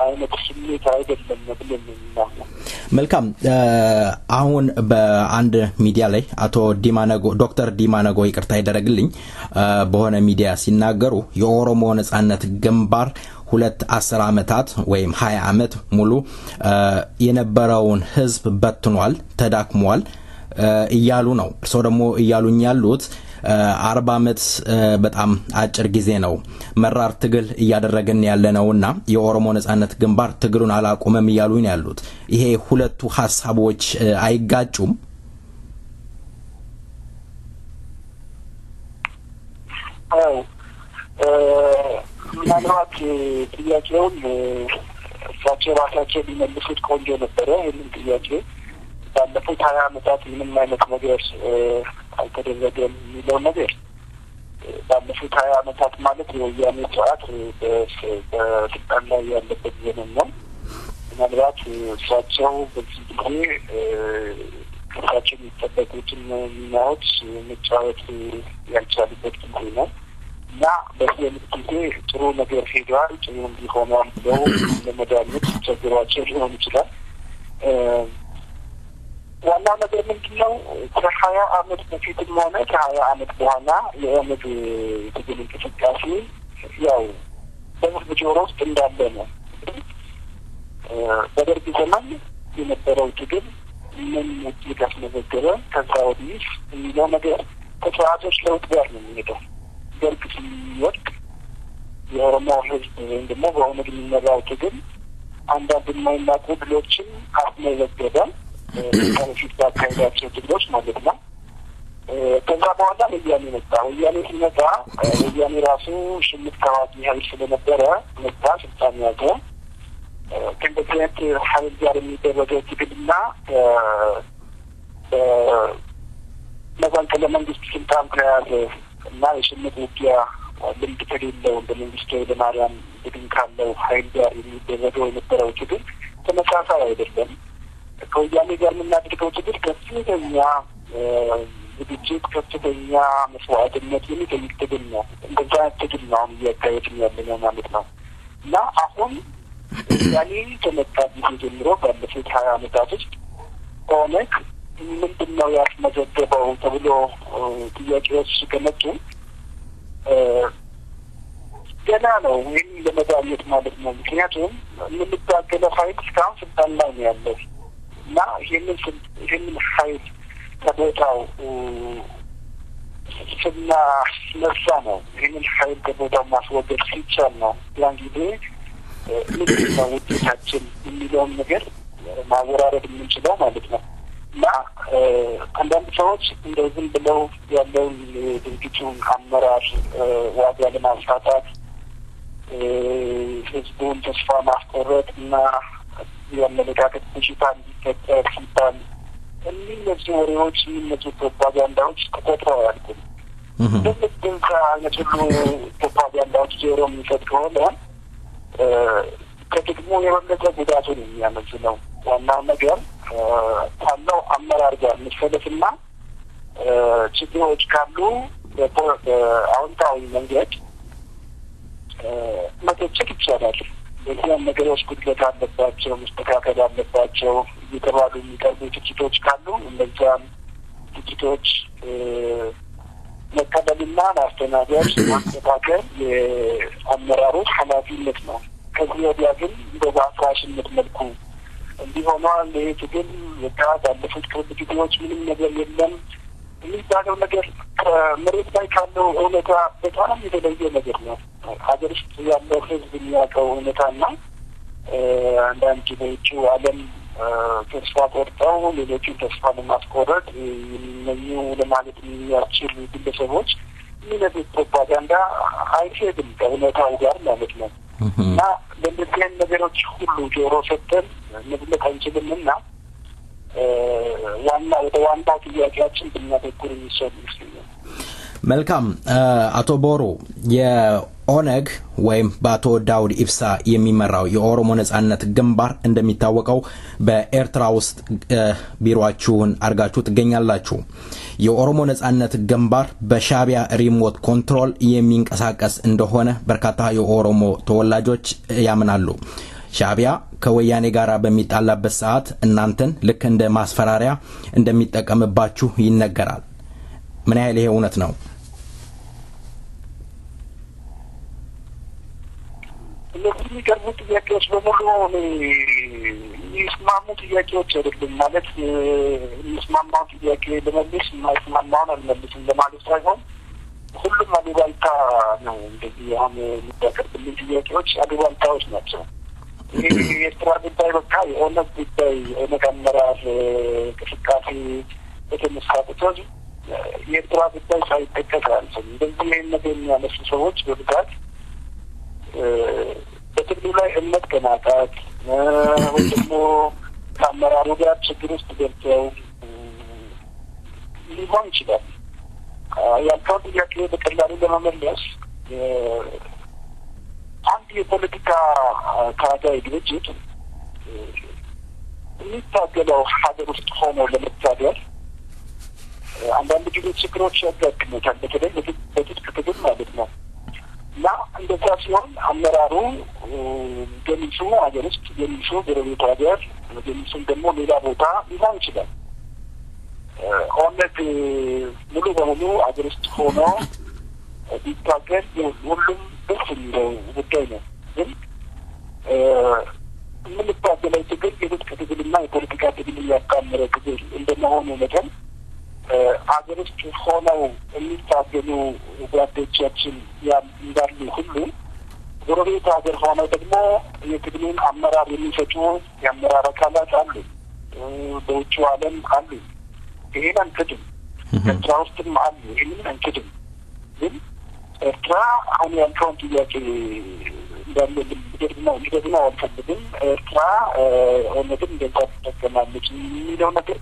S6: አይነት ስሜት አይደለም ብለን የምናምነው።
S3: መልካም። አሁን በአንድ ሚዲያ ላይ አቶ ዲማነጎ ዶክተር ዲማነጎ ይቅርታ ይደረግልኝ በሆነ ሚዲያ ሲናገሩ የኦሮሞ ነጻነት ግንባር 10 ዓመታት ወይም 20 ዓመት ሙሉ የነበረውን ህዝብ በትኗል፣ ተዳክሟል እያሉ ነው። እርሶ ደግሞ እያሉኝ ያሉት 40 ዓመት በጣም አጭር ጊዜ ነው፣ መራር ትግል እያደረገን ያለነውና የኦሮሞ ነጻነት ግንባር ትግሉን አላቆመም እያሉኝ ያሉት ይሄ ሁለቱ ሐሳቦች አይጋጩም?
S6: ምናልባት ጥያቄውን እሳቸው ራሳቸው ሊመልሱት ቆንጆ ነበረ። ይህንን ጥያቄ ባለፉት 20 ዓመታት ምንም አይነት ነገር አልተደረገም የሚለው ነገር ባለፉት 20 ዓመታት ማለት የወያኔ ስርዓት በስልጣን ላይ ያለበት ዘመን ነው። ምናልባት እሳቸው በዚህ ጊዜ ከእሳቸው የሚጠበቁትን ሚናዎች መጫወት ያልቻሉበት ጊዜ ነው እና በዚህ ጊዜ ጥሩ ነገር ሄዷል፣ ጥሩ እንዲሆኗል ብለው ለመዳኘት ቸግሯቸው ሊሆን ይችላል። ዋናው ነገር ምንድን ነው? ከ20 ዓመት በፊትም ሆነ ከ20 ዓመት በኋላ የኦነግ ትግል እንቅስቃሴ ያው በህዝብ ጆሮ ውስጥ እንዳለ ነው። በደርግ ዘመን የነበረው ትግል ምን ውጤት ያስመዘገበ ከዛ ወዲህ የሚለው ነገር ከስርዓቶች ለውጥ ጋር ነው የሚሄደው። ደርግ ሲወድቅ የኦሮሞ ህዝብ ወይም ደግሞ በኦነግ የሚመራው ትግል አንዳንድ የማይናቁ ድሎችን አስመዘገበ። ከፊት ባካሄዳቸው ትግሎች ማለት ነው። ከዛ በኋላ ወያኔ መጣ። ወያኔ ሲመጣ ወያኔ ራሱ ሽምት ተዋጊ ኃይል ስለነበረ መጣ፣ ስልጣን ያዘ። ከእንደዚህ አይነት ኃይል ጋር የሚደረገው ትግልና መፈንቅለ መንግስት ስልጣን ከያዘ እና የሽምት ውጊያ ልምድ ከሌለው እንደ መንግስቱ ኃይለማርያም ቡድን ካለው ኃይል ጋር የሚደረገው የነበረው ትግል ተመሳሳይ አይደለም። ከወያኔ ጋር የምናደርገው ትግል ከፍተኛ ዝግጅት፣ ከፍተኛ መስዋዕትነት የሚጠይቅ ትግል ነው። እንደዛ ትግል ነው አሁን እያካሄድን ያለነው ማለት ነው እና አሁን ወያኔ ከመጣ ጊዜ ጀምሮ ባለፉት 20 ዓመታት ውስጥ ኦነግ ምንድን ነው ያስመዘገበው ተብሎ ጥያቄዎች ከመጡ ገና ነው ይህን ለመዳኘት ማለት ነው። ምክንያቱም የምንታገለው ኃይል እስካሁን ስልጣን ላይ ነው ያለው እና ይህንን ኃይል ከቦታው ስናነሳ ነው ይህንን ኃይል ከቦታው ማስወገድ ሲቻል ነው ያን ጊዜ ምንድን ነው ውጤታችን የሚለውን ነገር ማወራረድ የምንችለው ማለት ነው እና አንዳንድ ሰዎች እንደው ዝም ብለው ያለውን ድርጅቱን አመራር ዋጋ ለማሳጣት ህዝቡን ተስፋ ማስቆረጥ እና የአመለካከት ብዥታ እንዲፈጠር ሲባል የሚነዙ ወሬዎች፣ የሚነዙ ፕሮፓጋንዳዎች ተቆጥረው አያልቁም። እንደዚህ አይነት ሁሉ ፕሮፓጋንዳዎች ጆሮ የሚሰጥ ከሆነ ከጥቅሙ የበለጠ ጉዳቱን የሚያመዝነው ዋናው ነገር ካለው አመራር ጋር መሰለፍና ችግሮች ካሉ በአዎንታዊ መንገድ መተቸት ይቻላል። በዚያም ነገሮች ጉድለት አለባቸው፣ መስተካከል አለባቸው እየተባሉ የሚቀርቡ ትችቶች ካሉ እነዚያን ትችቶች መቀበልና ማስተናገድ ማስተካከል የአመራሮች ኃላፊነት ነው። ከዚህ ወዲያ ግን በአፍራሽነት መልኩ እንዲሆኗል ይህ ትግል ባለፉት ቅርብ ጊዜዎች ምንም ነገር የለም የሚባለው ነገር ከመሬት ላይ ካለው እውነታ በጣም የተለየ ነገር ነው። ሀገር ውስጥ ያለው ሕዝብ የሚያውቀው እውነታና አንዳንድ በውጭ ዓለም ተስፋ ቆርጠው ሌሎችን ተስፋ ለማስቆረጥ የሚመኙ ለማለት የሚያስችሉ ግለሰቦች የሚነዙት ፕሮፓጋንዳ አይሄድም ከእውነታው ጋር ማለት ነው። እና በእንደዚህ አይነት ነገሮች ሁሉ ጆሮ ሰጥተን መግለጽ አንችልምና ወደ ዋና ጥያቄያችን ብናተኩር የሚሻል ይመስለኛል።
S3: መልካም አቶ ቦሩ የኦነግ ወይም በአቶ ዳውድ ኢብሳ የሚመራው የኦሮሞ ነጻነት ግንባር እንደሚታወቀው በኤርትራ ውስጥ ቢሮአችሁን አርጋችሁ ትገኛላችሁ። የኦሮሞ ነጻነት ግንባር በሻቢያ ሪሞት ኮንትሮል የሚንቀሳቀስ እንደሆነ በርካታ የኦሮሞ ተወላጆች ያምናሉ። ሻቢያ ከወያኔ ጋር በሚጣላበት ሰዓት እናንተን ልክ እንደ ማስፈራሪያ እንደሚጠቀምባችሁ ይነገራል። ምን ያህል ይሄ እውነት ነው?
S6: እነዚህ የሚቀርቡ ጥያቄዎች በሙሉ የሚስማሙ ጥያቄዎች አይደሉም። ማለት የሚስማማውን ጥያቄ ለመልስ የማይስማማውን አልመልስም ለማለት ሳይሆን ሁሉም አሉባልታ ነው። እንደዚህ አሁን የሚያቀርብልኝ ጥያቄዎች አሉባልታዎች ናቸው። ይህ የኤርትራ ጉዳይ በቃ የኦነግ ጉዳይ የኦነግ አመራር እንቅስቃሴ የተነሳ ቁጥር የኤርትራ ጉዳይ ሳይጠቀስ አልፍም። እንደዚህ ይህን ነገር የሚያነሱ ሰዎች በብዛት በትግሉ ላይ እምነት ከማጣት ወይ ደግሞ ከአመራሩ ጋር ችግር ውስጥ ገብተው ሊሆን ይችላል። ያልከውን ጥያቄ በቀላሉ ለመመለስ አንድ የፖለቲካ ታጋይ ድርጅት የሚታገለው ሀገር ውስጥ ሆኖ ለመታገል አንዳንድ ጊዜ ችግሮች ያጋጥሙታል። በተለይ በትጥቅ ትግል ማለት ነው። እና እንደዛ ሲሆን አመራሩ ገሚሱ ሀገር ውስጥ ገሚሱ ጎረቤት ሀገር ገሚሱም ደግሞ ሌላ ቦታ ሊሆን ይችላል። ኦነግ ሙሉ በሙሉ ሀገር ውስጥ ሆኖ ቢታገል ሁሉም ደስ የሚለው ጉዳይ ነው። ግን የምንታገለው ትግል የትጥቅ ትግልና የፖለቲካ ትግል እያጣመረ ትግል እንደመሆኑ መጠን ሀገር ውስጥ ሆነው የሚታገሉ ጓዶቻችን እንዳሉ ሁሉ ጎረቤት ሀገር ሆነው ደግሞ የትግሉን አመራር የሚሰጡ የአመራር አካላት አሉ፣ በውጭ ዓለም አሉ። ይሄን አንክድም። ኤርትራ ውስጥም አሉ። ይህንን አንክድም። ግን ኤርትራ አሁን ያልከውን ጥያቄ እንዳለ ሊደግመው አልፈልግም። ኤርትራ ኦነግን እንደዛ ትጠቀማለች የሚለው ነገር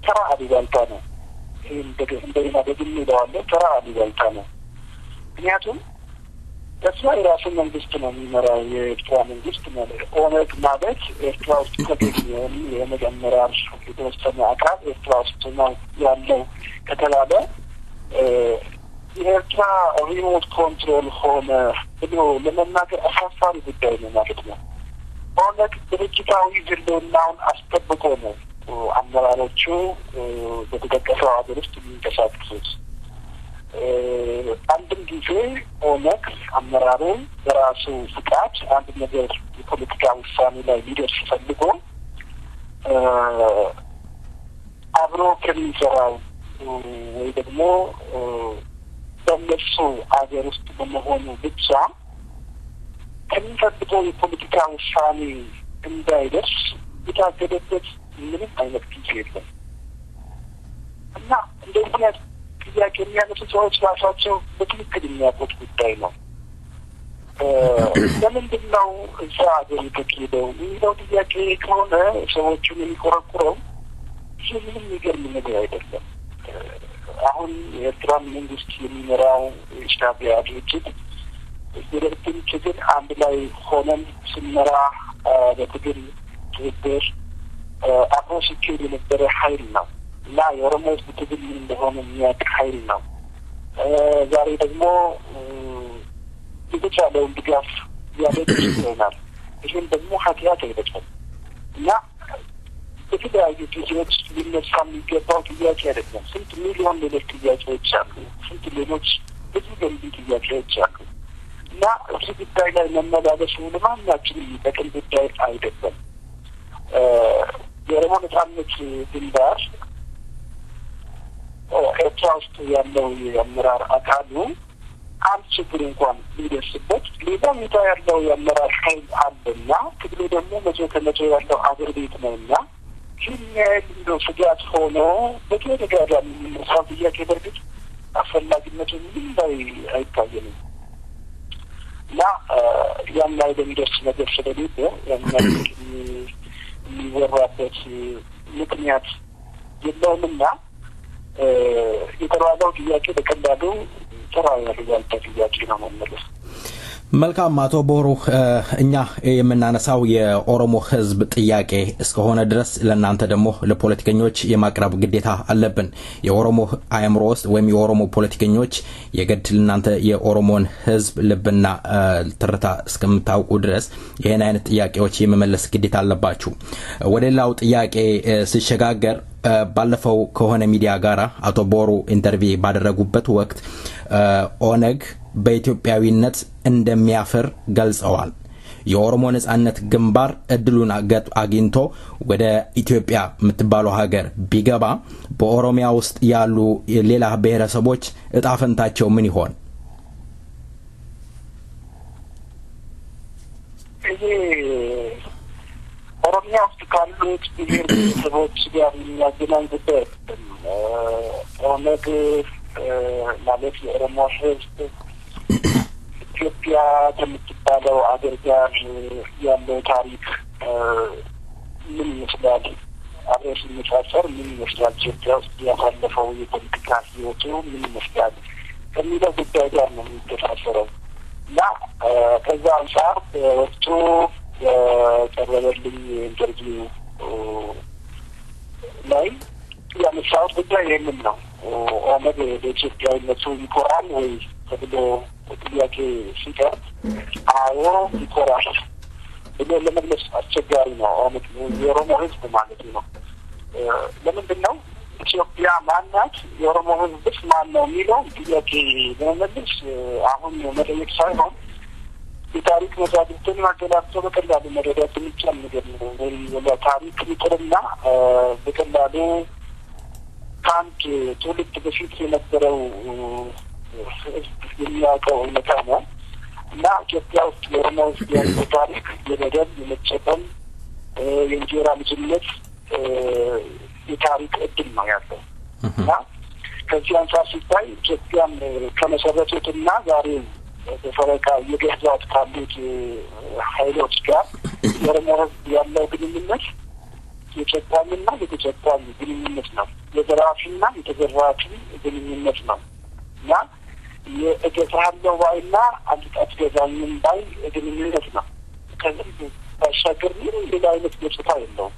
S6: ተራ አሉባልታ ነው። እንደገና ደግሜ እለዋለሁ፣ ተራ አሉባልታ ነው። ምክንያቱም ኤርትራ የራሱን መንግስት ነው የሚመራው፣ የኤርትራ መንግስት ማለት ኦነግ ማለት ኤርትራ ውስጥ ተገኘ የኦነግ አመራር የተወሰነ አካል ኤርትራ ውስጥ ነው ያለው ከተባለ የኤርትራ ሪሞት ኮንትሮል ሆነ ብሎ ለመናገር አሳፋሪ ጉዳይ ነው ማለት ነው። ኦነግ ድርጅታዊ ህልውናውን አስጠብቆ ነው አመራሮቹ በተጠቀሰው ሀገር ውስጥ የሚንቀሳቀሱት። አንድም ጊዜ ኦነግ አመራሩን በራሱ ፍቃድ አንድ ነገር የፖለቲካ ውሳኔ ላይ ሊደርስ ፈልጎ አብሮ ከሚሰራው ወይ ደግሞ በእነሱ ሀገር ውስጥ በመሆኑ ብቻ ከሚፈልገው የፖለቲካ ውሳኔ እንዳይደርስ የታገደበት ምንም አይነት ጊዜ የለም እና እንደዚህ አይነት ጥያቄ የሚያነሱ ሰዎች ራሳቸው በትክክል የሚያውቁት ጉዳይ ነው። ለምንድን ነው እዛ ሀገር የተካሄደው የሚለው ጥያቄ ከሆነ ሰዎቹን የሚቆረቁረው ይህ ምንም የሚገርም ነገር አይደለም። አሁን የኤርትራ መንግስት የሚመራው ሻዕቢያ ድርጅት የደርግን ትግል አንድ ላይ ሆነን ስንመራ በትግል ትብብር አብሮ ሲካሄድ የነበረ ኃይል ነው እና የኦሮሞ ህዝብ ትግል ምን እንደሆነ የሚያውቅ ኃይል ነው። ዛሬ ደግሞ የተቻለውን ድጋፍ ያደርግ ይሆናል። ይህም ደግሞ ኃጢአት አይደለም እና በተለያዩ ጊዜዎች ሊነሳ የሚገባው ጥያቄ አይደለም። ስንት ሚሊዮን ሌሎች ጥያቄዎች አሉ። ስንት ሌሎች ብዙ ገንቢ ጥያቄዎች አሉ እና እዚህ ጉዳይ ላይ መመላለሱ ለማናችንም የሚጠቅም ጉዳይ አይደለም። የኦሮሞ ነጻነት ግንባር ኤርትራ ውስጥ ያለው የአመራር አካሉ አንድ ችግር እንኳን ሊደርስበት ሌላ ሁኔታ ያለው የአመራር ኃይል አለና ትግሉ ደግሞ መቶ ከመቶ ያለው አገር ቤት ነውና ይህን ያህል እንደው ስጋት ሆኖ በተደጋጋሚ የሚነሳው ጥያቄ በእርግጥ አስፈላጊነቱ ምንም ላይ አይታየንም እና ያን ላይ በሚደርስ ነገር ስለሌለ ያን ላይ የሚወራበት ምክንያት የለውምና የተባለው ጥያቄ በቀላሉ ተራ ያለበት ጥያቄ ነው መመለስ።
S3: መልካም አቶ ቦሩ እኛ የምናነሳው የኦሮሞ ህዝብ ጥያቄ እስከሆነ ድረስ ለናንተ ደግሞ ለፖለቲከኞች የማቅረብ ግዴታ አለብን። የኦሮሞ አእምሮ ውስጥ ወይም የኦሮሞ ፖለቲከኞች የግድ ለናንተ የኦሮሞን ህዝብ ልብና ትርታ እስከምታውቁ ድረስ ይሄን አይነት ጥያቄዎች የመመለስ ግዴታ አለባችሁ። ወደላው ጥያቄ ሲሸጋገር ባለፈው ከሆነ ሚዲያ ጋራ አቶ ቦሩ ኢንተርቪው ባደረጉበት ወቅት ኦነግ በኢትዮጵያዊነት እንደሚያፍር ገልጸዋል። የኦሮሞ ነጻነት ግንባር እድሉን አግኝቶ ወደ ኢትዮጵያ የምትባለው ሀገር ቢገባ በኦሮሚያ ውስጥ ያሉ ሌላ ብሔረሰቦች እጣፈንታቸው ምን ይሆን?
S6: ኦሮሚያ ውስጥ ካሉት ብሔረሰቦች ጋር የሚያገናኝ ጉዳይ ኦነግ ማለት የኦሮሞ ህዝብ ኢትዮጵያ ከምትባለው አገር ጋር ያለው ታሪክ ምን ይመስላል? አብሮ ሲነጻጸር ምን ይመስላል? ኢትዮጵያ ውስጥ ያሳለፈው የፖለቲካ ህይወቱ ምን ይመስላል ከሚለው ጉዳይ ጋር ነው የሚተሳሰረው እና ከዛ አንጻር ወቅቱ የቀረበልኝ ኢንተርቪው ላይ ያነሳሁት ጉዳይ ይህንን ነው። ኦነግ በኢትዮጵያዊነቱ ይኮራል ወይ ተብሎ ጥያቄ ሲቀርብ አዎ ይኮራል ብሎ ለመግለጽ አስቸጋሪ ነው። ኦነግ የኦሮሞ ህዝብ ማለት ነው። ለምንድን ነው ኢትዮጵያ ማናት የኦሮሞ ህዝብስ ማን ነው የሚለው ጥያቄ ለመመለስ አሁን መጠየቅ ሳይሆን የታሪክ መዛግብትን ማገላብጦ በቀላሉ መረዳት የሚቻል ነገር ነው። ወይ ታሪክ ይቅርና በቀላሉ ከአንድ ትውልድ በፊት የነበረው የሚያውቀው እውነታ ነው እና ኢትዮጵያ ውስጥ የኦሮሞ ህዝብ ያለው ታሪክ የበደል የመጨቆን የእንጀራ ልጅነት የታሪክ እድል ነው ያለው እና ከዚህ አንጻር ሲታይ ኢትዮጵያን ከመሰረቱትና ዛሬ በፈረቃ እየገዛት ካሉት ኃይሎች ጋር የኦሮሞ ህዝብ ያለው ግንኙነት የጨቋኝና የተጨቋኝ ግንኙነት ነው። የዘራፊና የተዘራፊ ግንኙነት ነው እና የእገዛለሁ ባይና አትገዛኝም ባይ ግንኙነት ነው። ከዚህ ባሻገር ሌላ አይነት ገጽታ የለውም።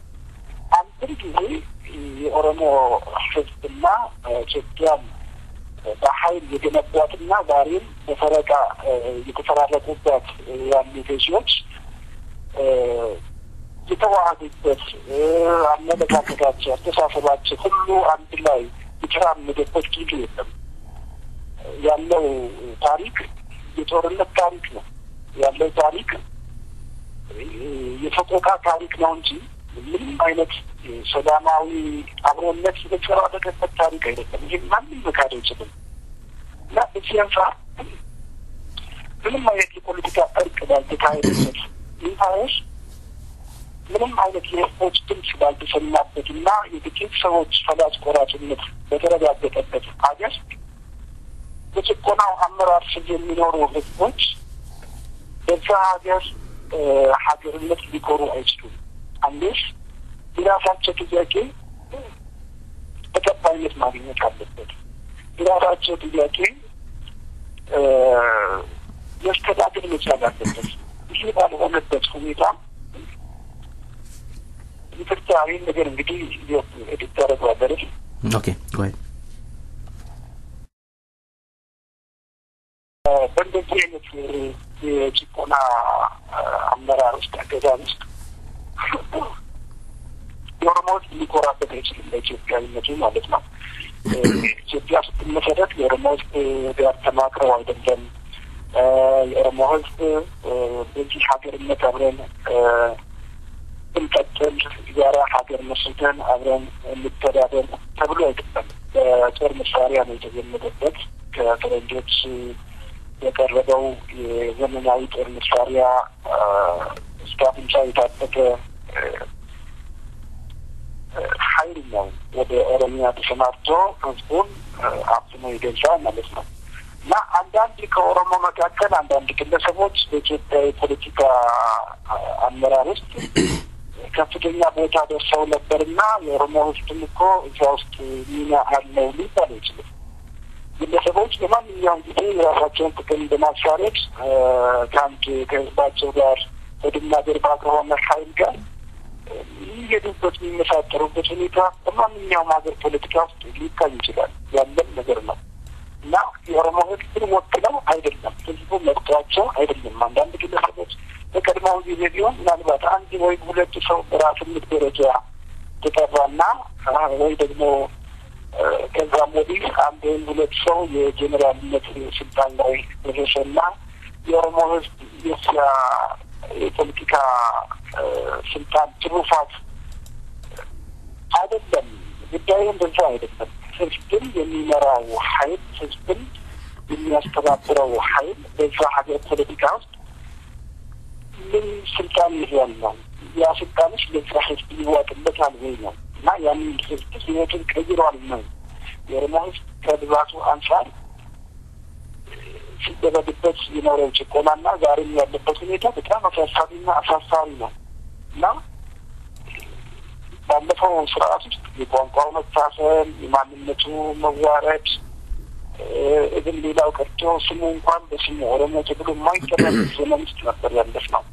S6: አንድም ጊዜ የኦሮሞ ህዝብና ኢትዮጵያን በኃይል የገነቧትና ዛሬም በፈረቃ የተፈራረቁበት ያሉ ገዢዎች የተዋሃዱበት አመለካከታቸው፣ አስተሳሰባቸው ሁሉ አንድ ላይ የተራመደበት ጊዜ የለም። ያለው ታሪክ የጦርነት ታሪክ ነው። ያለው ታሪክ የሰቆቃ ታሪክ ነው እንጂ ምንም አይነት ሰላማዊ አብሮነት የተጨራረቀበት ታሪክ አይደለም። ይህ ማንም መካድ አይችልም እና በዚህ አንጻር ምንም አይነት የፖለቲካ እርቅ ባልተካሄደበት ይታወስ ምንም አይነት የህዝቦች ድምፅ ባልተሰማበት እና የጥቂት ሰዎች ፈላጭ ቆራጭነት በተረጋገጠበት ሀገር በጭቆናው አመራር ስር የሚኖሩ ህዝቦች በዛ ሀገር ሀገርነት ሊኮሩ አይችሉም። አንዴስ የራሳቸው ጥያቄ ተቀባይነት ማግኘት አለበት። የራሳቸው ጥያቄ መስተዳድር መቻል አለበት። ይህ ባልሆነበት ሁኔታ ኢትዮጵያዊ ነገር እንግዲህ ኤዲተር ባደረግ
S3: ኦኬ ጎይ
S6: በእንደዚህ አይነት የጭቆና አመራር ውስጥ አገዛዝ ውስጥ የኦሮሞ ሕዝብ ሊኮራበት አይችልም በኢትዮጵያዊነቱ ማለት ነው። ኢትዮጵያ ስትመሰረት የኦሮሞ ሕዝብ ጋር ተማክረው አይደለም። የኦሮሞ ሕዝብ በዚህ ሀገርነት አብረን እንቀጥል የጋራ ሀገር መስርተን አብረን እንተዳደር ተብሎ አይደለም። በጦር መሳሪያ ነው የተጀመረበት። ከፈረንጆች የቀረበው የዘመናዊ ጦር መሳሪያ እስከ አፍንጫ የታጠቀ ኃይል ነው ወደ ኦሮሚያ ተሰማርቶ ህዝቡን አፍኖ ይገዛል ማለት ነው። እና አንዳንድ ከኦሮሞ መካከል አንዳንድ ግለሰቦች በኢትዮጵያ የፖለቲካ አመራር ውስጥ ከፍተኛ ቦታ ደርሰው ነበርና የኦሮሞ ህዝብም እኮ እዛ ውስጥ ሚና አለው ሊባል ይችላል። ግለሰቦች በማንኛውም ጊዜ የራሳቸውን ጥቅም በማሳረድ ከአንድ ከህዝባቸው ጋር ወድና ገርባ ከሆነ ኃይል ጋር የሚሄዱበት የሚመሳጠሩበት ሁኔታ በማንኛውም ሀገር ፖለቲካ ውስጥ ሊታይ ይችላል። ያለን ነገር ነው እና የኦሮሞ ህዝብን ወክለው አይደለም፣ ህዝቡ መርጧቸው አይደለም። አንዳንድ ግለሰቦች በቀድሞው ጊዜ ቢሆን ምናልባት አንድ ወይም ሁለት ሰው በራስነት ደረጃ ተጠራና ወይ ደግሞ ከዛም ወዲህ አንድ ወይም ሁለት ሰው የጄኔራልነት ስልጣን ላይ ደረሰና የኦሮሞ ህዝብ የፖለቲካ ስልጣን ትሩፋት አይደለም። ጉዳዩ እንደዛ አይደለም። ህዝብን የሚመራው ኃይል፣ ህዝብን የሚያስተባብረው ኃይል በዛ ሀገር ፖለቲካ ውስጥ ምን ስልጣን ይዟል ነው። ያ ስልጣንሽ ለዛ ህዝብ ይዋጥለታል ወይ ነው እና ያንን ህዝብ ህይወቱን ቀይሯል ነው። የኦሮሞ ህዝብ ከብዛቱ አንጻር ሲደረግበት የኖረው ጭቆናና ዛሬም ያለበት ሁኔታ በጣም አሳሳቢና አሳሳቢ ነው እና ባለፈው ስርዓት ውስጥ የቋንቋው መታፈን፣ የማንነቱ መዋረድ፣ እግን ሌላው ቀርቶ ስሙ እንኳን በስሙ ኦሮሞ ተብሎ የማይጠራበት ዘመን ውስጥ ነበር ያለፍነው።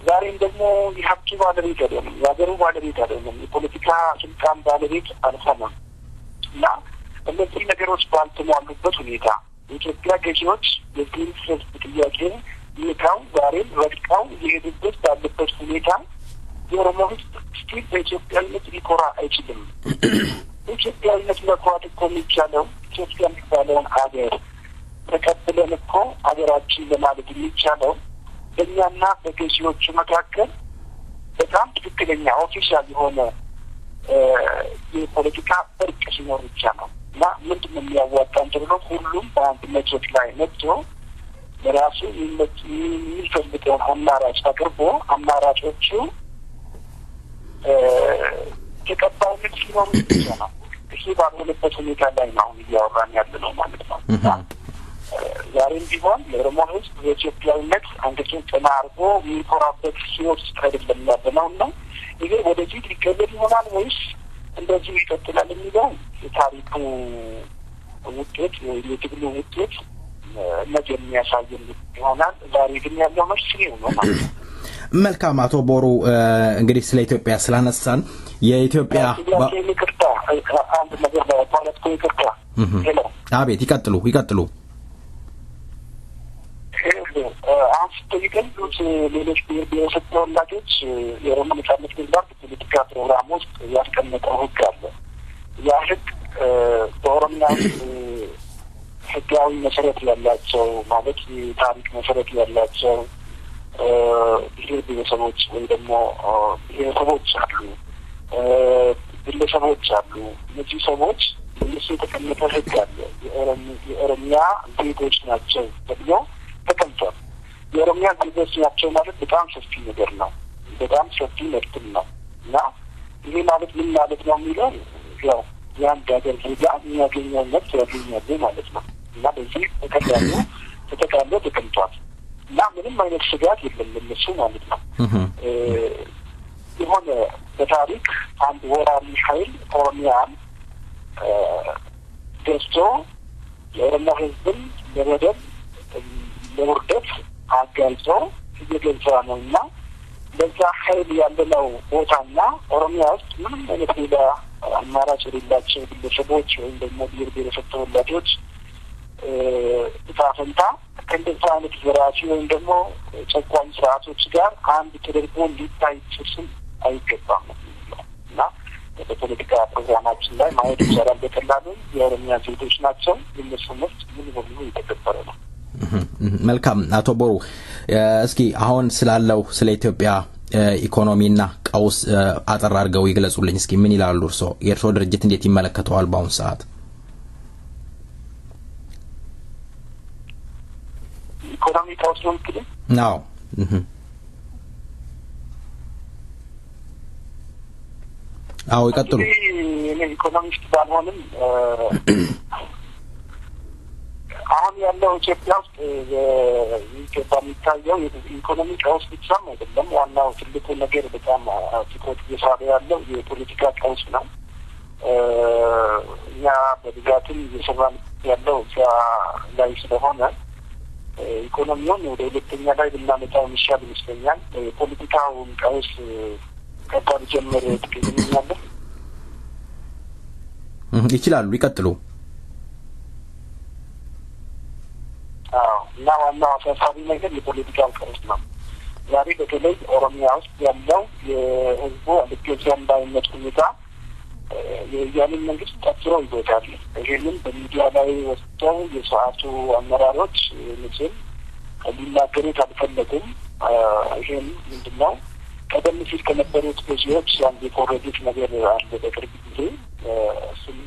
S6: ዛሬም ደግሞ የሀብቱ ባለቤት አይደለም፣ የሀገሩ ባለቤት አይደለም፣ የፖለቲካ ስልጣን ባለቤት አልሆነም እና እነዚህ ነገሮች ባልተሟሉበት ሁኔታ የኢትዮጵያ ገዢዎች የዚህ ህዝብ ጥያቄ ይልካው ዛሬም ረድቀው የሄዱበት ባለበት ሁኔታ የኦሮሞ ህዝብ ስቲል በኢትዮጵያዊነት ሊኮራ አይችልም። በኢትዮጵያዊነት መኩራት እኮ የሚቻለው ኢትዮጵያ የሚባለውን ሀገር ተቀብለን እኮ ሀገራችን ለማለት የሚቻለው በእኛና በገዢዎቹ መካከል በጣም ትክክለኛ ኦፊሻል የሆነ የፖለቲካ እርቅ ሲኖር ብቻ ነው እና ምንድን ነው የሚያዋጣን ተብሎ ሁሉም በአንድ መድረክ ላይ መጥቶ በራሱ የሚፈልገውን አማራጭ አቅርቦ አማራጮቹ ተቀባይነት ሲኖሩ ብቻ ነው። ይሄ ባልሆነበት ሁኔታ ላይ ነው አሁን እያወራን ያለ ነው ማለት ነው። ዛሬም ቢሆን የኦሮሞ ህዝብ በኢትዮጵያዊነት አንገቱን ቀና አድርጎ የሚኮራበት ህይወት ውስጥ አይደለም ያለነው እና ይሄ ወደፊት ሊቀበል ይሆናል ወይስ እንደዚሁ ይቀጥላል የሚለው የታሪኩ ውጤት ወይም የትግሉ ውጤት ነገ የሚያሳየን ይሆናል። ዛሬ ግን ያለው መልስ ይሄው ነው ማለት ነው።
S3: መልካም አቶ ቦሩ እንግዲህ ስለ ኢትዮጵያ ስላነሳን የኢትዮጵያ
S6: ይቅርታ አንድ ነገር ማለት ነው። ይቅርታ
S3: አቤት ይቀጥሉ
S6: አሁን ስትጠይቀሉት ሌሎች ብሔረሰብ ተወላጆች የኦሮሞ ነጻነት ግንባር ፖለቲካ ፕሮግራም ውስጥ ያስቀመጠው ህግ አለ። ያ ህግ በኦሮሚያ ህጋዊ መሰረት ያላቸው ማለት የታሪክ መሰረት ያላቸው ብሔረሰቦች ወይ ደግሞ ብሔረሰቦች አሉ፣ ግለሰቦች አሉ። እነዚህ ሰዎች እነሱ የተቀመጠ ህግ አለ። የኦሮሚያ ዜጎች ናቸው ተብሎ ተቀምጧል። የኦሮሚያ ዜጎች ናቸው ማለት በጣም ሰፊ ነገር ነው፣ በጣም ሰፊ መብትም ነው እና ይሄ ማለት ምን ማለት ነው የሚለው ያው የአንድ ሀገር ዜጋ የሚያገኘው መብት ያገኛሉ ማለት ነው እና በዚህ በቀላሉ ተጠቃሎ ተቀምጧል እና ምንም አይነት ስጋት የለም እነሱ ማለት ነው። የሆነ በታሪክ አንድ ወራሪ ኃይል ኦሮሚያን ገዝቶ የኦሮሞ ህዝብን ለበደል ለውርደት አጋልጦ እየገዛ ነውና በዛ ኃይል ያለው ቦታና ኦሮሚያ ውስጥ ምንም አይነት ሌላ አማራጭ የሌላቸው ግለሰቦች ወይም ደግሞ ብሔረሰብ ተወላጆች ፈንታ ከእንደዛ አይነት ዘራፊ ወይም ደግሞ ጨቋኝ ስርዓቶች ጋር አንድ ተደርጎ ሊታይ ይችላል አይገባም እና በፖለቲካ ፕሮግራማችን ላይ ማየት ይቻላል። በቀላሉ የኦሮሚያ ዜጎች ናቸው የነሱ መብት ሙሉ በሙሉ የተከበረ ነው።
S3: መልካም አቶ ቦሩ እስኪ አሁን ስላለው ስለ ኢትዮጵያ ኢኮኖሚና ቀውስ አጠር አድርገው ይግለጹልኝ እስኪ ምን ይላሉ እርሶ የእርሶ ድርጅት እንዴት ይመለከተዋል በአሁን ሰዓት?
S6: ኢኮኖሚ ቀውስ ነው እንግዲህ
S3: ነው አዎ ይቀጥሉ።
S6: እኔ ኢኮኖሚስት ባልሆንም አሁን ያለው ኢትዮጵያ ውስጥ የሚታየው የኢኮኖሚ ቀውስ ብቻም አይደለም። ዋናው ትልቁ ነገር በጣም ትኩረት እየሳበ ያለው የፖለቲካ ቀውስ ነው። እኛ በብዛትም እየሰራን ያለው እዛ ላይ ስለሆነ ኢኮኖሚውን ወደ ሁለተኛ ላይ ብናመጣው የሚሻል ይመስለኛል። የፖለቲካውን ቀውስ ከባድ ጀመረ ትገኛለህ
S3: ይችላሉ ይቀጥሉ።
S6: እና ዋናው አሳሳቢ ነገር የፖለቲካው ቀውስ ነው። ዛሬ በተለይ ኦሮሚያ ውስጥ ያለው የህዝቡ አልገዛም ባይነት ሁኔታ የያንን መንግስት ጠፍሮ ይወጣል። ይሄንን በሚዲያ ላይ ወጥተው የሰዓቱ አመራሮች ምስል ሊናገሩት አልፈለጉም። ይሄን ምንድነው ቀደም ሲል ከነበሩት ገዢዎች አንድ የኮረጁት ነገር አለ። በቅርብ ጊዜ እሱም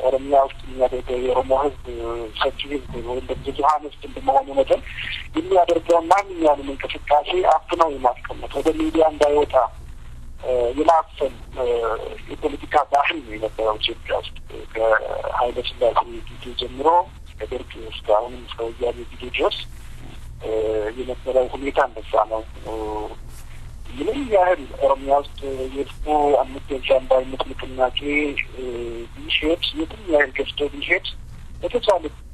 S6: ኦሮሚያ ውስጥ የሚያደርገው የኦሮሞ ህዝብ ሰፊ ህዝብ ወይም ብዙሀን ህዝብ እንደመሆኑ መጠን የሚያደርገው ማንኛውንም እንቅስቃሴ አፍነው የማስቀመጥ ወደ ሚዲያ እንዳይወጣ የማፈን የፖለቲካ ባህል ነው የነበረው ኢትዮጵያ ውስጥ ከኃይለ ሥላሴ ጊዜ ጀምሮ ከደርግ እስከ አሁንም እስከ ወያኔ ጊዜ ድረስ የነበረው ሁኔታ እንደዛ ነው። ምንም ያህል ኦሮሚያ ውስጥ የህዝቡ አልገዛም ባይነት ንቅናቄ ቢሄድ የትም ያህል ገዝቶ ቢሄድ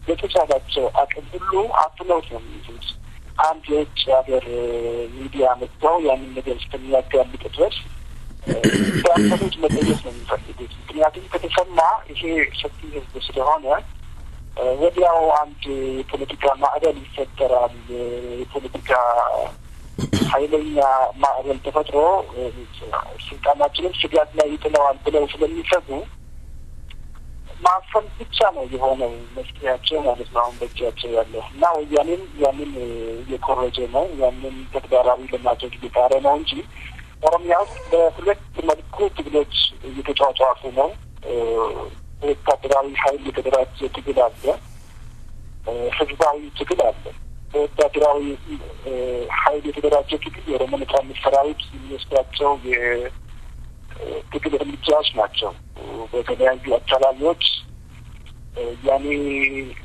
S6: በተቻላቸው አቅም ሁሉ አፍነውት ነው የሚይዙት። አንድ የውጭ ሀገር ሚዲያ መጥተው ያንን ነገር እስከሚያጋልጥ ድረስ ሲያፈኑት መጠየቅ ነው የሚፈልጉት። ምክንያቱም ከተሰማ ይሄ ሰፊ ህዝብ ስለሆነ ወዲያው አንድ የፖለቲካ ማዕበል ይፈጠራል። የፖለቲካ ኃይለኛ ማዕበል ተፈጥሮ ስልጣናችንን ስጋት ላይ ይጥለዋል ብለው ስለሚሰጉ ማፈን ብቻ ነው የሆነው መፍትሄያቸው ማለት ነው አሁን በእጃቸው ያለው እና ወያኔም ያንን እየኮረጀ ነው። ያንን ተግባራዊ ለማድረግ እየጣረ ነው እንጂ ኦሮሚያ ውስጥ በሁለት መልኩ ትግሎች እየተጫጫፉ ነው። ወታደራዊ ኃይል የተደራጀ ትግል አለ፣ ህዝባዊ ትግል አለ። ወታደራዊ ኃይል የተደራጀ ትግል የኦሮሞ ነጻነት ሰራዊት የሚወስዳቸው የትግል እርምጃዎች ናቸው። በተለያዩ አካባቢዎች ያኔ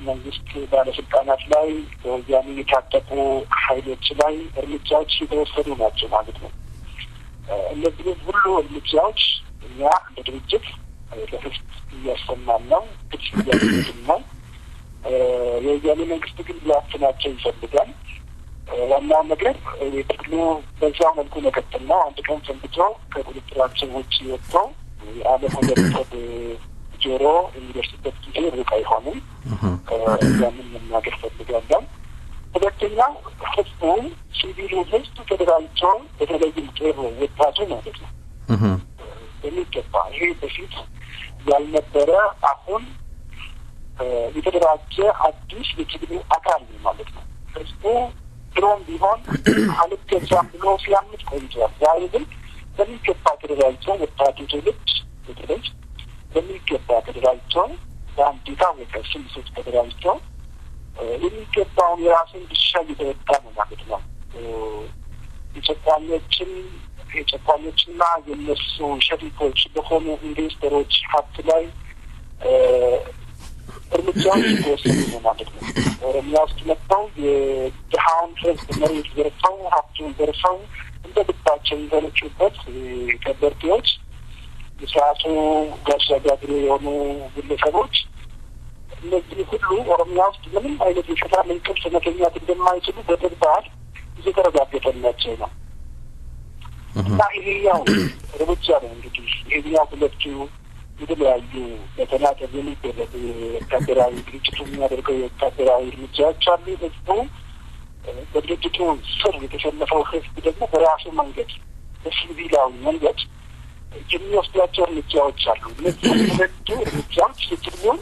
S6: መንግስት ባለስልጣናት ላይ ያኔ የታጠቁ ኃይሎች ላይ እርምጃዎች የተወሰዱ ናቸው ማለት ነው። እነዚህ ሁሉ እርምጃዎች እኛ እንደ ድርጅት ለህዝብ እያሰማን ነው፣ ግልጽ እያደረግን ነው። የወያኔ መንግስት ግን ሊያፍናቸው ይፈልጋል። ዋናው ነገር የትግሉ በዛው መልኩ መቀጠል ነው። አንድ ቀን ሰንብቶ ከቁጥጥራችን ውጭ ወጥቶ የዓለም ህብረተሰብ ጆሮ የሚደርስበት ጊዜ ሩቅ አይሆንም። ያንን መናገር ፈልጋለሁ። ሁለተኛው ህዝቡ ሲቪሉ ህዝብ ተደራጅቶ በተለይም ቄሮ ወጣቱ ማለት ነው የሚገባ ይሄ በፊት ያልነበረ አሁን የተደራጀ አዲስ የትግሉ አካል ማለት ነው። ህዝቡ ድሮም ቢሆን አልገዛም ብሎ ሲያምጥ ቆይቷል። ዛሬ ግን በሚገባ ተደራጅቶ ወጣቱ ትውልድ በተለይ በሚገባ ተደራጅቶ በአንድ የታወቀ ስልሶች ተደራጅቶ የሚገባውን የራሱን ድርሻ እየተወጣ ነው ማለት ነው። የጨቋኞችና የነሱ ሸሪኮች በሆኑ ኢንቨስተሮች ሀብት ላይ እርምጃዎች የተወሰዱ ነው ማለት ነው። ኦሮሚያ ውስጥ መጥተው የድሃውን ህዝብ መሬት ዘርፈው ሀብቱን ዘርፈው እንደ ልባቸው የሚዘነጩበት ከበርቴዎች የስርዓቱ ጋሻ ጋግሬ የሆኑ ግለሰቦች እነዚህ ሁሉ ኦሮሚያ ውስጥ ምንም አይነት የሰላም እንቅልፍ መተኛት እንደማይችሉ በተግባር እየተረጋገጠላቸው ነው። እና ይሄኛው እርምጃ ነው እንግዲህ ይሄኛው ሁለቱ የተለያዩ በተናጠል የሚደረጉ ወታደራዊ ድርጅቱ የሚያደርገው ወታደራዊ እርምጃዎች አሉ። ህዝቡ በድርጅቱ ስር የተሸነፈው ህዝብ ደግሞ በራሱ መንገድ በሲቪላዊ መንገድ የሚወስዳቸው እርምጃዎች አሉ። እነዚህ ሁለቱ እርምጃዎች የትኛውን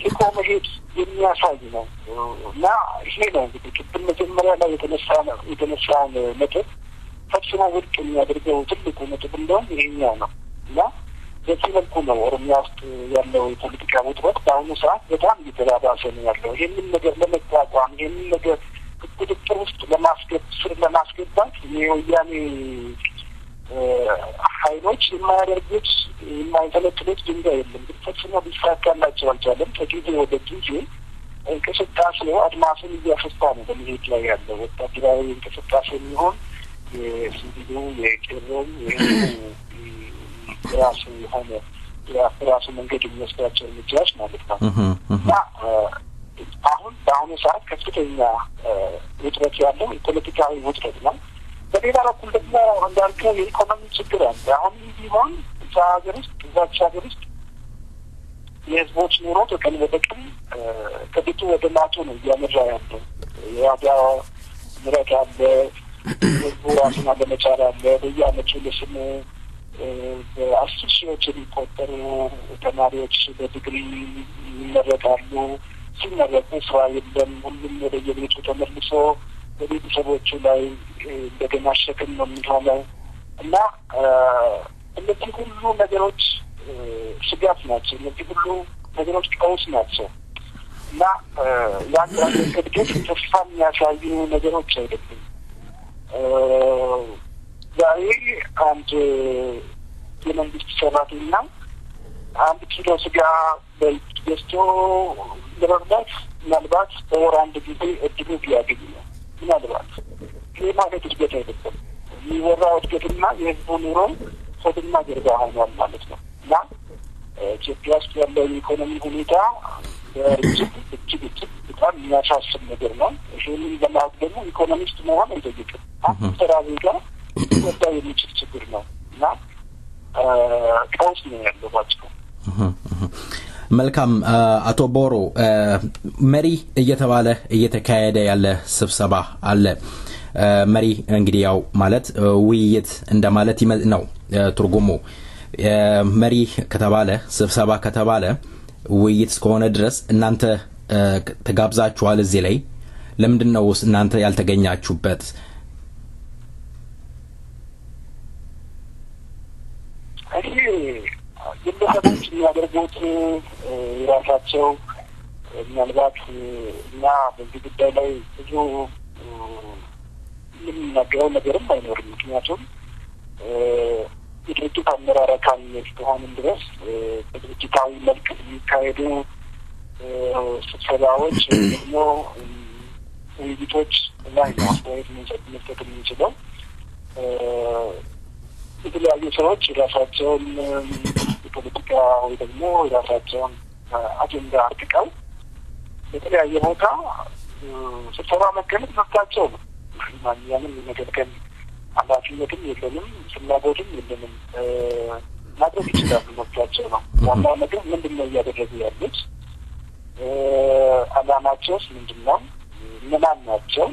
S6: ልቆ መሄድ የሚያሳይ ነው እና ይሄ ነው እንግዲህ ቅድም መጀመሪያ ላይ የተነሳውን ነጥብ ፈጽሞ ውድቅ የሚያደርገው ትልቁ ነጥብ እንደውም ይሄኛው ነው እና በዚህ መልኩ ነው ኦሮሚያ ውስጥ ያለው የፖለቲካ ውጥረት በአሁኑ ሰዓት በጣም እየተባባሰ ነው ያለው። ይህንን ነገር ለመቋቋም ይህንን ነገር ቁጥጥር ውስጥ ለማስገባት የወያኔ ኃይሎች የማያደርጉት የማይተለትሉት ድንጋይ የለም። ግን ፈጽሞ ሊሳካላቸው አልቻለም። ከጊዜ ወደ ጊዜ እንቅስቃሴው አድማሱን እያሰፋ ነው በመሄድ ላይ ያለው ወታደራዊ እንቅስቃሴ የሚሆን የሲቪሉ የቄሮም ራሱ የሆነ የራሱ መንገድ የሚወስዳቸው እርምጃዎች ማለት ነው እና በአሁኑ ሰዓት ከፍተኛ ውጥረት ያለው የፖለቲካዊ ውጥረት ነው። በሌላ በኩል ደግሞ እንዳልከው የኢኮኖሚ ችግር አለ። አሁን ቢሆን እዛች ሀገር ውስጥ የህዝቦች ኑሮ ከቀን ወደ ቀን ከቤቱ ወደ ማጡ ነው እያመራ ያለው። የዋጋ ንረት አለ፣ ህዝቡ ራሱን አለመቻል አለ። በየአመቱ ለስሙ በ10 ሺዎች የሚቆጠሩ ተማሪዎች በዲግሪ ይመረቃሉ። ሲመረቁ ስራ የለም። ሁሉም ወደ የቤቱ ተመልሶ በቤተሰቦቹ ላይ እንደገና ሸክም ነው የሚሆነው እና እነዚህ ሁሉ ነገሮች ስጋት ናቸው። እነዚህ ሁሉ ነገሮች ቀውስ ናቸው እና ያን እድገት ተስፋ የሚያሳዩ ነገሮች አይደሉም። ዛሬ አንድ የመንግስት ሰራተኛ 1 ኪሎ ስጋ ገዝቶ ለመብላት ምናልባት በወር 1 ጊዜ እድሉ ቢያገኝ ነው። ምናልባት ይህ ማለት እድገት አይደለም። የሚወራው እድገትና የህዝቡ ኑሮ ሆድና ጀርባ ሆኗል ማለት ነው እና ኢትዮጵያ ውስጥ ያለው የኢኮኖሚ ሁኔታ እጅግ በጣም የሚያሳስብ ነገር ነው። ይህንን ለማወቅ ደግሞ ኢኮኖሚስት መሆን አይጠይቅም። አንድ ተራ ዜጋ ሊወጣ የሚችል ችግር ነው እና ቀውስ ነው ያለው ባጭሩ።
S3: መልካም አቶ ቦሮ መሪ እየተባለ እየተካሄደ ያለ ስብሰባ አለ። መሪ እንግዲህ ያው ማለት ውይይት እንደማለት ነው ትርጉሙ። መሪ ከተባለ ስብሰባ ከተባለ ውይይት እስከሆነ ድረስ እናንተ ተጋብዛችኋል እዚህ ላይ። ለምንድነው እናንተ ያልተገኛችሁበት?
S6: ግለሰቦች የሚያደርጉት የራሳቸው ምናልባት እና በዚህ ጉዳይ ላይ ብዙ የምንናገረው ነገርም አይኖርም። ምክንያቱም የድርጅት አመራር አካል እስከሆንን ድረስ በድርጅታዊ መልክ የሚካሄዱ ስብሰባዎች ደግሞ ውይይቶች ላይ ነው አስተያየት መስጠት የምንችለው። የተለያዩ ሰዎች የራሳቸውን የፖለቲካ ወይ ደግሞ የራሳቸውን አጀንዳ አርቅቀው በተለያየ ቦታ ስብሰባ መቀመጥ መብታቸው ነው። ማንኛውም የመገልገል ኃላፊነትም የለንም፣ ፍላጎትም የለንም። ማድረግ ይችላሉ፣ መብታቸው ነው። ዋናው ነገር ምንድን ነው እያደረጉ ያሉት? አላማቸውስ ምንድን ነው? እነማን ናቸው?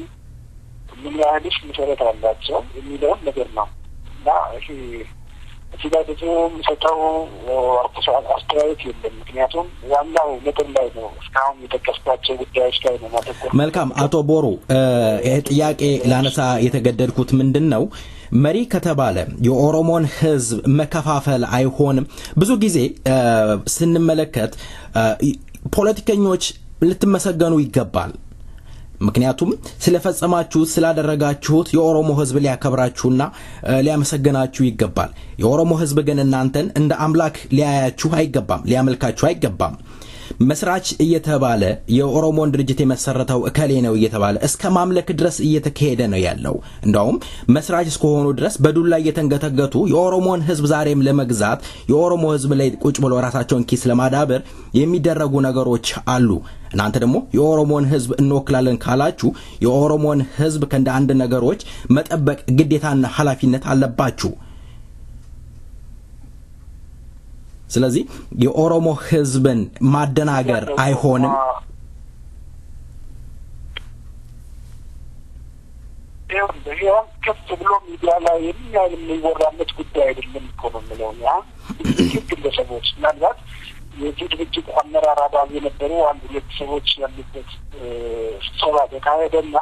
S6: ምን ያህልስ መሰረት አላቸው የሚለውን ነገር ነው እና እዚህ ላይ ብዙ የሚሰጠው አስተያየት የለም። ምክንያቱም ዋናው ነጥብ ላይ ነው፣ እስካሁን የጠቀስኳቸው ጉዳዮች ላይ ነው ማተኮር።
S3: መልካም አቶ ቦሩ፣ ይሄ ጥያቄ ላነሳ የተገደድኩት ምንድን ነው መሪ ከተባለ የኦሮሞን ህዝብ መከፋፈል አይሆንም። ብዙ ጊዜ ስንመለከት ፖለቲከኞች ልትመሰገኑ ይገባል። ምክንያቱም ስለፈጸማችሁት ስላደረጋችሁት የኦሮሞ ህዝብ ሊያከብራችሁና ሊያመሰግናችሁ ይገባል። የኦሮሞ ህዝብ ግን እናንተን እንደ አምላክ ሊያያችሁ አይገባም፣ ሊያመልካችሁ አይገባም። መስራች እየተባለ የኦሮሞን ድርጅት የመሰረተው እከሌ ነው እየተባለ እስከ ማምለክ ድረስ እየተካሄደ ነው ያለው። እንደውም መስራች እስከሆኑ ድረስ በዱላ እየተንገተገቱ የኦሮሞን ህዝብ ዛሬም ለመግዛት የኦሮሞ ህዝብ ላይ ቁጭ ብሎ ራሳቸውን ኪስ ለማዳበር የሚደረጉ ነገሮች አሉ። እናንተ ደግሞ የኦሮሞን ህዝብ እንወክላለን ካላችሁ የኦሮሞን ህዝብ ከእንደ አንድ ነገሮች መጠበቅ ግዴታና ኃላፊነት አለባችሁ። ስለዚህ የኦሮሞ ህዝብን ማደናገር አይሆንም።
S6: ይሄው ከፍ ብሎ ሚዲያ ላይ የሚወራለት ጉዳይ አይደለም እኮ ነው የምለው። ያ ግለሰቦች ምናልባት የዚህ ድርጅት አመራር አባል የነበሩ አንድ ሁለት ሰዎች ያሉበት ስብሰባ ተካሄደና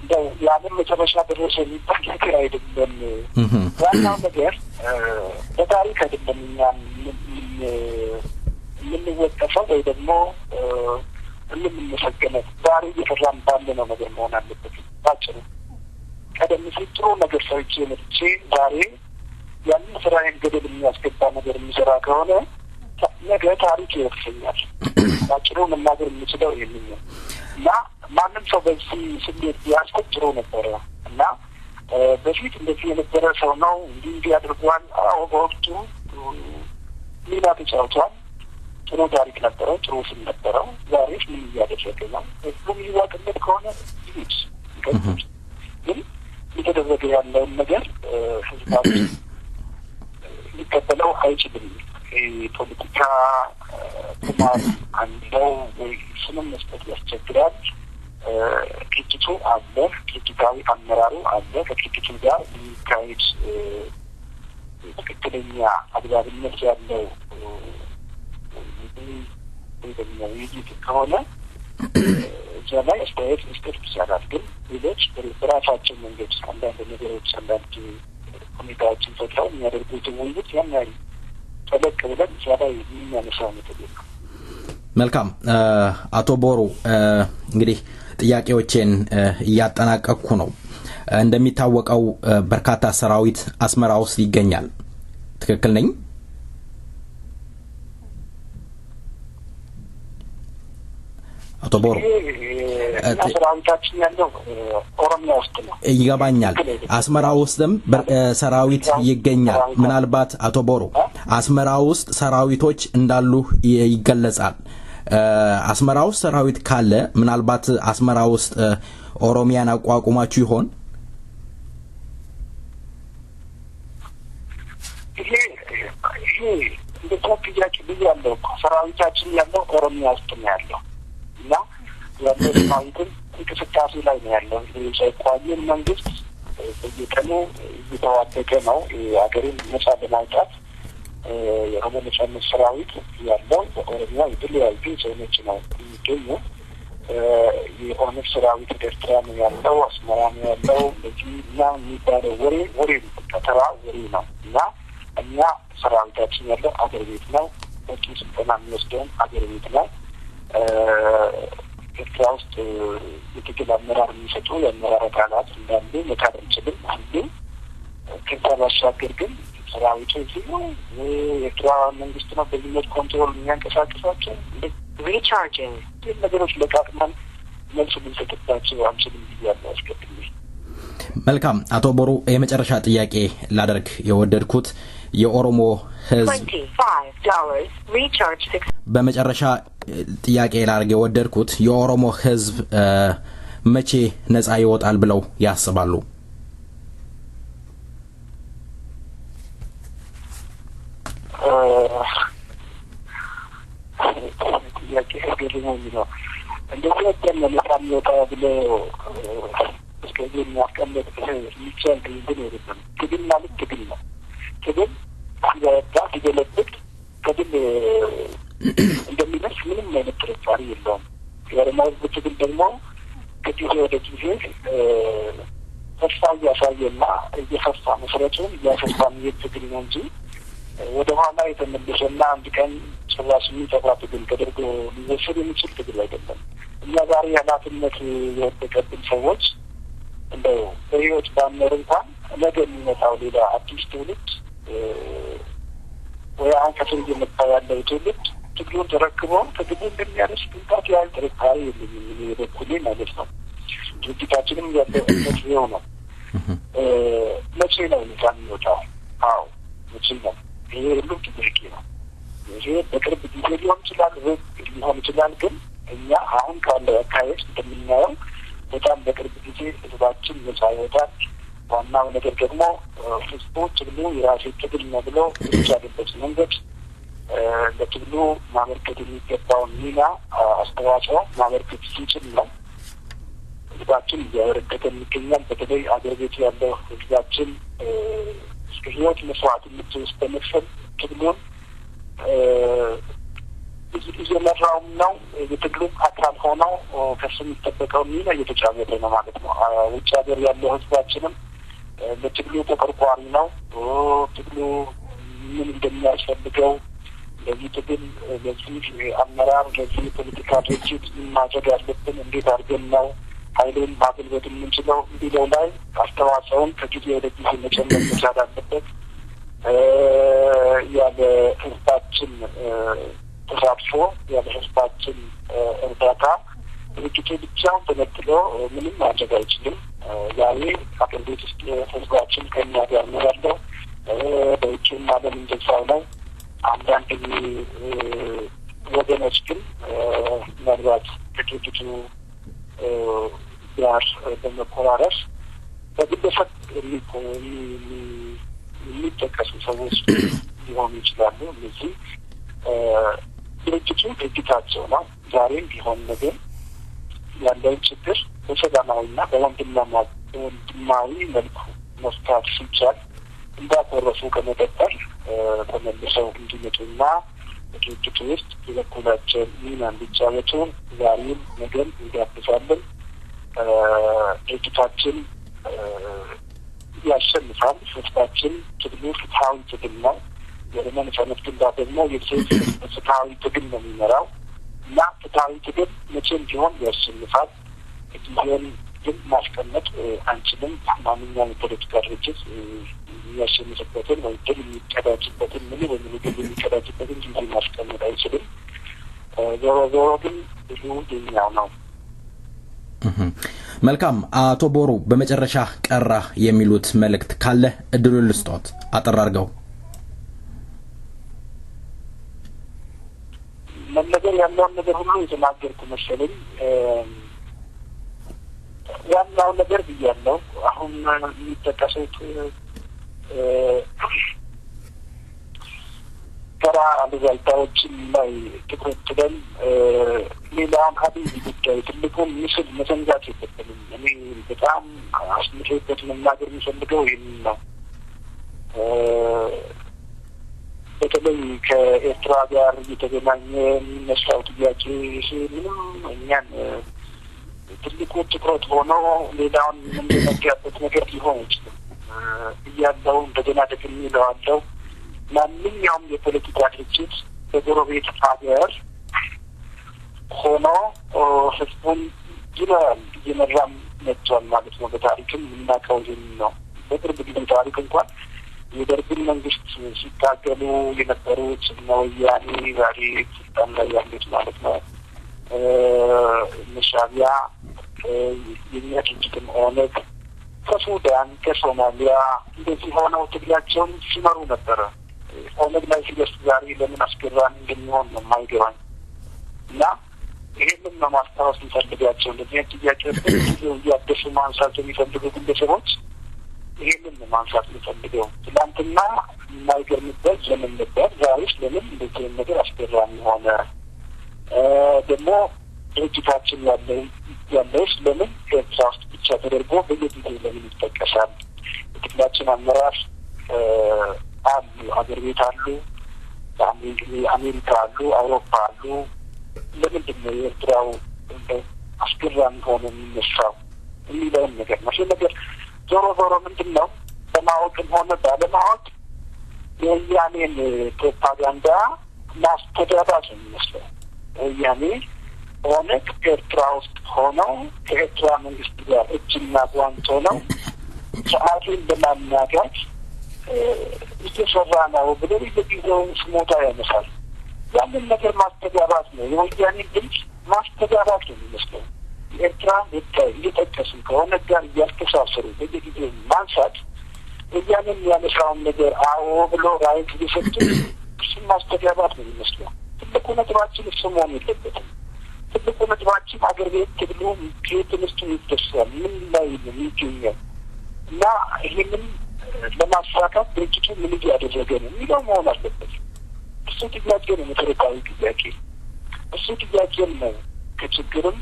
S6: እንደው ያንን መጨረሻ ደረሰ የሚባል ነገር አይደለም። ዋናው ነገር በታሪክ አይደለም እኛ የምንወቀሰው ወይ ደግሞ የምንመሰገነው ዛሬ እየሰራን ባለነው ነገር መሆን አለበት። ባጭሩ ቀደም ሲል ጥሩ ነገር ሰርቼ መጥቼ ዛሬ ያንን ስራዬን ገደል የሚያስገባ ነገር የሚሰራ ከሆነ ነገ ታሪክ ይወቅሰኛል። ባጭሩ መናገር የምችለው ይህንን ነው እና ማንም ሰው በዚህ ስሜት ቢያስቆጥ ጥሩ ነበረ እና በፊት እንደዚህ የነበረ ሰው ነው እንዲህ ያድርጓል። አዎ በወቅቱ ሌላ ተጫውቷል። ጥሩ ታሪክ ነበረው፣ ጥሩ ስም ነበረው። ዛሬስ ምን እያደረገ ነው? ሁሉም ይዋቅለት ከሆነ ይች ግን እየተደረገ ያለውን ነገር ህዝባችን ሊቀበለው አይችልም። ፖለቲካ ቁማር አንደው ወይ ስምም መስጠት ያስቸግራል። ድርጅቱ አለ፣ ድርጅታዊ አመራሩ አለ። ከድርጅቱ ጋር የሚካሄድ ትክክለኛ አግባብነት ያለው ወይ ደግሞ ውይይት ከሆነ እዚያ ላይ አስተያየት መስጠት ይቻላል። ግን ሌሎች በራሳቸው መንገድ አንዳንድ ነገሮች አንዳንድ ሁኔታዎችን ፈጥረው የሚያደርጉት ውይይት ያን ያህል ጠለቅ ብለን እዚያ ላይ የሚያነሳው ነገር ነው።
S3: መልካም አቶ ቦሩ እንግዲህ ጥያቄዎችን እያጠናቀቅኩ ነው። እንደሚታወቀው በርካታ ሰራዊት አስመራ ውስጥ ይገኛል። ትክክል ነኝ? አቶ ቦሩ
S6: ሰራዊታችን ያለው ኦሮሚያ ውስጥ ነው።
S3: ይገባኛል። አስመራ ውስጥም ሰራዊት ይገኛል። ምናልባት አቶ ቦሩ አስመራ ውስጥ ሰራዊቶች እንዳሉ ይገለጻል። አስመራ ውስጥ ሰራዊት ካለ ምናልባት አስመራ ውስጥ ኦሮሚያን አቋቁማችሁ ይሆን?
S6: ይሄ እንደዚህ ጥያቄ ብዙ ያለው ሰራዊታችን ያለው ኦሮሚያ ውስጥ ነው ያለው እና ያለው ሰራዊትን እንቅስቃሴ ላይ ነው ያለው። የኢትዮጵያ መንግስት በየቀኑ እየተዋደቀ ነው የሀገርን ነጻ ለማውጣት። የኦሮሞ ነጻነት ሰራዊት ያለው በኦሮሚያ የተለያዩ ዞኖች ነው የሚገኘው። የኦነግ ሰራዊት ኤርትራ ነው ያለው፣ አስመራ ነው ያለው። በዚህ እና የሚባለው ወሬ ተራ ወሬ ነው እና እኛ ሰራዊታችን ያለው አገር ቤት ነው። በቂ ስልጠና የሚወስደውን አገር ቤት ነው። ኤርትራ ውስጥ የትግል አመራር የሚሰጡ የአመራር አካላት እንዳሉ መካድ እንችልም አሉ። ከዛ ባሻገር ግን ሰራዊቱ እዚህ ነው። የኤርትራ መንግስት ነው በሊሚት ኮንትሮል የሚያንቀሳቅሳቸው። ሪቻርጅንግ ነገሮች ለቃቅመን መልስ ልንሰጥባቸው አንችልም ብያለሁ አስቀድሜ።
S3: መልካም አቶ ቦሩ የመጨረሻ ጥያቄ ላደርግ የወደድኩት የኦሮሞ ህዝብ በመጨረሻ ጥያቄ ላደርግ የወደድኩት የኦሮሞ ህዝብ መቼ ነፃ ይወጣል ብለው ያስባሉ?
S6: ጥያቄ ገለመኝ ነው እንደዚህ ወጥተን ነፃ የሚወጣ ብሎ እስከዚህ የሚያስቀምጥ ይቻል ግን አይደለም። ትግል ማለት ትግል ነው። ትግል ሲወጣ ሲገለብጥ ትግል እንደሚደርስ ምንም አይነት ጥርጣሬ የለውም። የኦሮሞ ትግል ደግሞ ከጊዜ ወደ ጊዜ ተስፋ እያሳየና እየሰፋ መሰረቱን እያሰፋ የሚሄድ ትግል ነው እንጂ ወደ ኋላ የተመለሰና አንድ ቀን ጭራሽ የሚጠፋ ትግል ተደርጎ ሊወሰድ የሚችል ትግል አይደለም። እኛ ዛሬ ኃላፊነት የወደቀብን ሰዎች እንደው በህይወት ባንኖር እንኳን ነገ የሚመጣው ሌላ አዲስ ትውልድ ወይ አሁን ከስር እየመጣ ያለው ትውልድ ትግሉን ተረክበው ከትግሉ እንደሚያደርስ ግንባት ያህል ጥርጣሬ የለኝም የበኩሌ ማለት ነው። ድርጅታችንም ያለበት ይኸው ነው። መቼ ነው ነፃ የሚወጣው? አዎ መቼ ነው? ይሄ ሁሉም ጥያቄ ነው። ይሄ በቅርብ ጊዜ ሊሆን ይችላል፣ ሊሆን ይችላል። ግን እኛ አሁን ካለው አካሄድ እንደምናየው በጣም በቅርብ ጊዜ ህዝባችን ነፃ ይወጣል። ዋናው ነገር ደግሞ ህዝቡ ትግሉ የራሴ ትግል ነው ብሎ የሚቻልበት መንገድ ለትግሉ ማበርከት የሚገባውን ሚና አስተዋጽኦ ማበርከት ሲችል ነው። ህዝባችን እያበረከተ ይገኛል። በተለይ አገር ቤት ያለው ህዝባችን እስከ ህይወት መስዋዕትነት ውስጥ በመክፈል ትግሉን እየመራውም ነው። የትግሉም አካል ሆነው ከሱ የሚጠበቀውን ሚና እየተጫወተ ነው ማለት ነው። ውጭ ሀገር ያለው ህዝባችንም ለትግሉ ተቆርቋሪ ነው። ትግሉ ምን እንደሚያስፈልገው ለዚህ ትግል፣ ለዚህ አመራር፣ ለዚህ የፖለቲካ ድርጅት ምን ማድረግ ያለብን፣ እንዴት አድርገን ነው ኃይሉን ማገልበት የምንችለው እንዲለው ላይ አስተዋጽኦውን ከጊዜ ወደ ጊዜ መጨመር መቻል አለበት። ያለ ህዝባችን ተሳትፎ ያለ ህዝባችን እርዳታ ድርጅቱ ብቻውን ተነጥሎ ምንም ማድረግ አይችልም። ዛሬ አገር ቤት ውስጥ ህዝባችን ከኛ ጋር ነው ያለው። በውጭም ዓለም እንደዛው ነው። አንዳንድ ወገኖች ግን ምናልባት ከድርጅቱ ጋር በመቆራረስ በግለሰብ የሚጠቀሱ ሰዎች ሊሆኑ ይችላሉ። እነዚህ ድርጅቱ ድርጅታቸው ነው። ዛሬም ቢሆን ነገር ያለውን ችግር በሰላማዊና በወንድማዊ መልኩ መፍታት ሲቻል እንዳቆረሱ ከመቀጠል ተመልሰው እንዲመጡና በድርጅቱ ውስጥ የበኩላቸውን ሚና እንዲጫወቱ ዛሬም ነገም እንጋብዛለን። ድርጅታችን ያሸንፋል። ህዝባችን ትግሉ ፍትሀዊ ትግል ነው። የኦሮሞ ነጻነት ግንባር ደግሞ ፍትሀዊ ትግል ነው የሚመራው እና ፍትሀዊ ትግል መቼም ቢሆን ያሸንፋል። ጊዜን ግን ማስቀመጥ አንችልም። ማንኛውም የፖለቲካ ድርጅት የሚያሸንፍበትን ወይ ድል የሚቀዳጅበትን ሙሉ በሙሉ ድል የሚቀዳጅበትን ጊዜ ማስቀመጥ አይችልም። ዞሮ ዞሮ ግን ድሉ የኛው ነው።
S3: መልካም። አቶ ቦሩ በመጨረሻ ቀራ የሚሉት መልእክት ካለ እድሉን ልስጦት አጠር አድርገው።
S6: መነገር ያለውን ነገር ሁሉ የተናገርኩ መሰለኝ። ዋናው ነገር ብያለሁ። አሁን የሚጠቀሱት ተራ አሉባልታዎችን ላይ ትኩረት ጥለን ሌላውን አብይ ጉዳይ ትልቁን ምስል መዘንጋት የለብንም። እኔ በጣም አስምሬበት መናገር የሚፈልገው ይህንን ነው። በተለይ ከኤርትራ ጋር እየተገናኘ የሚነሳው ጥያቄ ምንም እኛን ትልቁ ትኩረት ሆኖ ሌላውን የምንዘነጋበት ነገር ሊሆን አይችልም እያለው እንደገና ደግሜ እለዋለሁ። ማንኛውም የፖለቲካ ድርጅት በጎረቤት ሀገር ሆኖ ህዝቡን ይመራል፣ እየመራም መጥቷል ማለት ነው። በታሪክም የምናውቀው ይህን ነው። በቅርብ ጊዜ ታሪክ እንኳን የደርግን መንግስት ሲታገሉ የነበሩት እነ ወያኔ ዛሬ ስልጣን ላይ ያሉት ማለት ነው እነ ሻዕቢያ፣ የእኛ ድርጅትም ኦነግ ከሱዳን ከሶማሊያ እንደዚህ ሆነው ትግላቸውን ሲመሩ ነበረ። ኦነግ ላይ ሲደርስ ዛሬ ለምን አስገራሚ እንደሚሆን ነው የማይገባኝ እና ይህንን ነው ማስታወስ የሚፈልጋቸው። እንደዚህ አይነት ጥያቄዎች እያደሱ ማንሳት የሚፈልጉ ግለሰቦች ይህንን ነው ማንሳት የሚፈልገው። ትናንትና የማይገርምበት ዘመን ነበር። ዛሬስ ለምን እንደዚህ ነገር አስገራሚ ሆነ? ደግሞ ድርጅታችን ያለውስ ለምን ኤርትራ ውስጥ ብቻ ተደርጎ በየጊዜው ለምን ይጠቀሳል? የትግላችን አመራር አሉ፣ አገር ቤት አሉ፣ አሜሪካ አሉ፣ አውሮፓ አሉ። ለምንድን ነው የኤርትራው አስገራሚ ሆነ የሚነሳው የሚለውን ነገር ነው። ይህ ነገር ዞሮ ዞሮ ምንድን ነው በማወቅም ሆነ ባለማወቅ የወያኔን ፕሮፓጋንዳ ማስተጋባት ነው የሚመስለው። ወያኔ ኦነግ ኤርትራ ውስጥ ሆነው ከኤርትራ መንግስት ጋር እጅና ጓንት ሆነው ስርዓቱን በማናጋት እየሰራ ነው ብሎ ለጊዜው ስሞታ ያነሳል። ያንን ነገር ማስተጋባት ነው የወያኔ ድምፅ ማስተጋባት ነው የሚመስለው ኤርትራ እየጠቀስን ከሆነ ጋር እያስተሳሰሩ በየጊዜው ማንሳት ወያኔን ያነሳውን ነገር አዎ ብሎ ራይት እየሰጡ እሱን ማስተጋባት ነው የሚመስለው ትልቁ ነጥባችን እሱ መሆን የለበትም ትልቁ ነጥባችን አገር ቤት ትግሉ ከየትንስቱ ይደርሳል ምን ላይ ነው የሚገኘው እና ይህንን ለማሳካት ድርጅቱ ምን እያደረገ ነው የሚለው መሆን አለበት እሱ ጥያቄ ነው መሰረታዊ ጥያቄ እሱ ጥያቄ ነው ከችግርም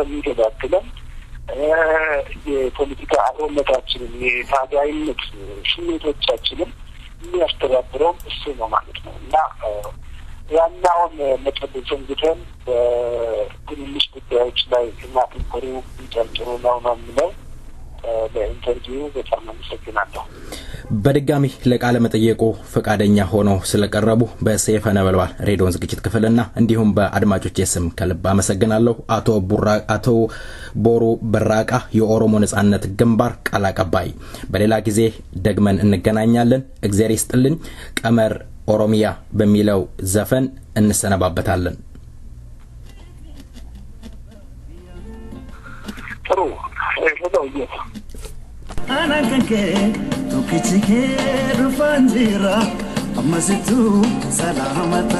S6: የሚገባክለን የፖለቲካ አብሮነታችንን የታጋይነት ስሜቶቻችንን የሚያስተባብረው እሱ ነው ማለት ነው እና ያናውን መጠበቅ ዘንግተን በትንንሽ ጉዳዮች ላይ እናትኩሩ ቢጨምሩ ነው የምለው ለኢንተርቪው በጣም አመሰግናለሁ
S3: በድጋሚ ለቃለ መጠየቁ ፈቃደኛ ሆነው ስለቀረቡ በሰይፈ ነበልባል ሬዲዮን ዝግጅት ክፍልና እንዲሁም በአድማጮች ስም ከልብ አመሰግናለሁ አቶ ቦሩ በራቃ የኦሮሞ ነጻነት ግንባር ቃል አቀባይ በሌላ ጊዜ ደግመን እንገናኛለን እግዚአብሔር ይስጥልን ቀመር ኦሮሚያ በሚለው ዘፈን እንሰነባበታለን
S6: ጥሩ ሄሎ
S4: أنا كنكي توكيتشيكي رفانجيرا أما ستو سلامة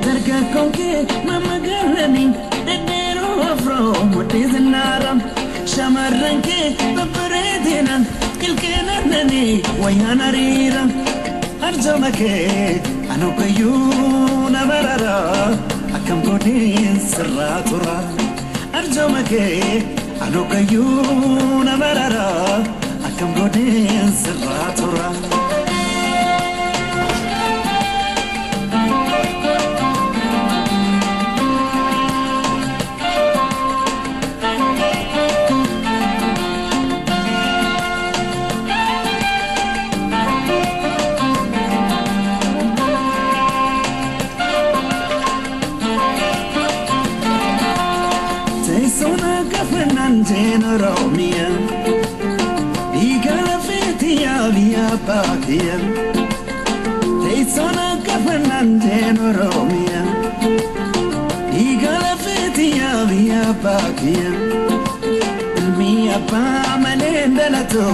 S4: تركا كونكي ماما قرني تديرو أفرو مديز النارم شمرنكي ببريدنا كل كننني ويانا ريرم أرجمك أنا كيون مرارا أكم كونين سراتورا أرجمك أنا كيون مرارا أكم كونين سراتورا Romia Igala fitia via patia Teisona kafanandeno Romia Igala fitia via patia Mia pa malendalato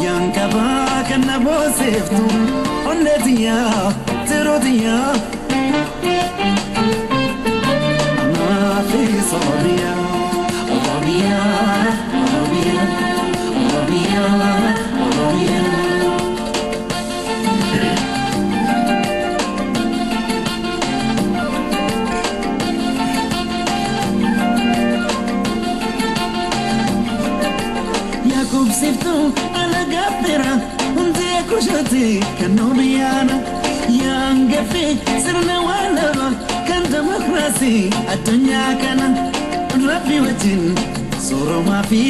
S4: Yanka ba kana boseftu Onnetia terodia Ama fi Romia Romia Romia Romia Romia Jakob siftu ala gabira unti kushati kanobiana yangefi sirna walaba kan demokrasi adunya kana Rabbi wajin soro ma fi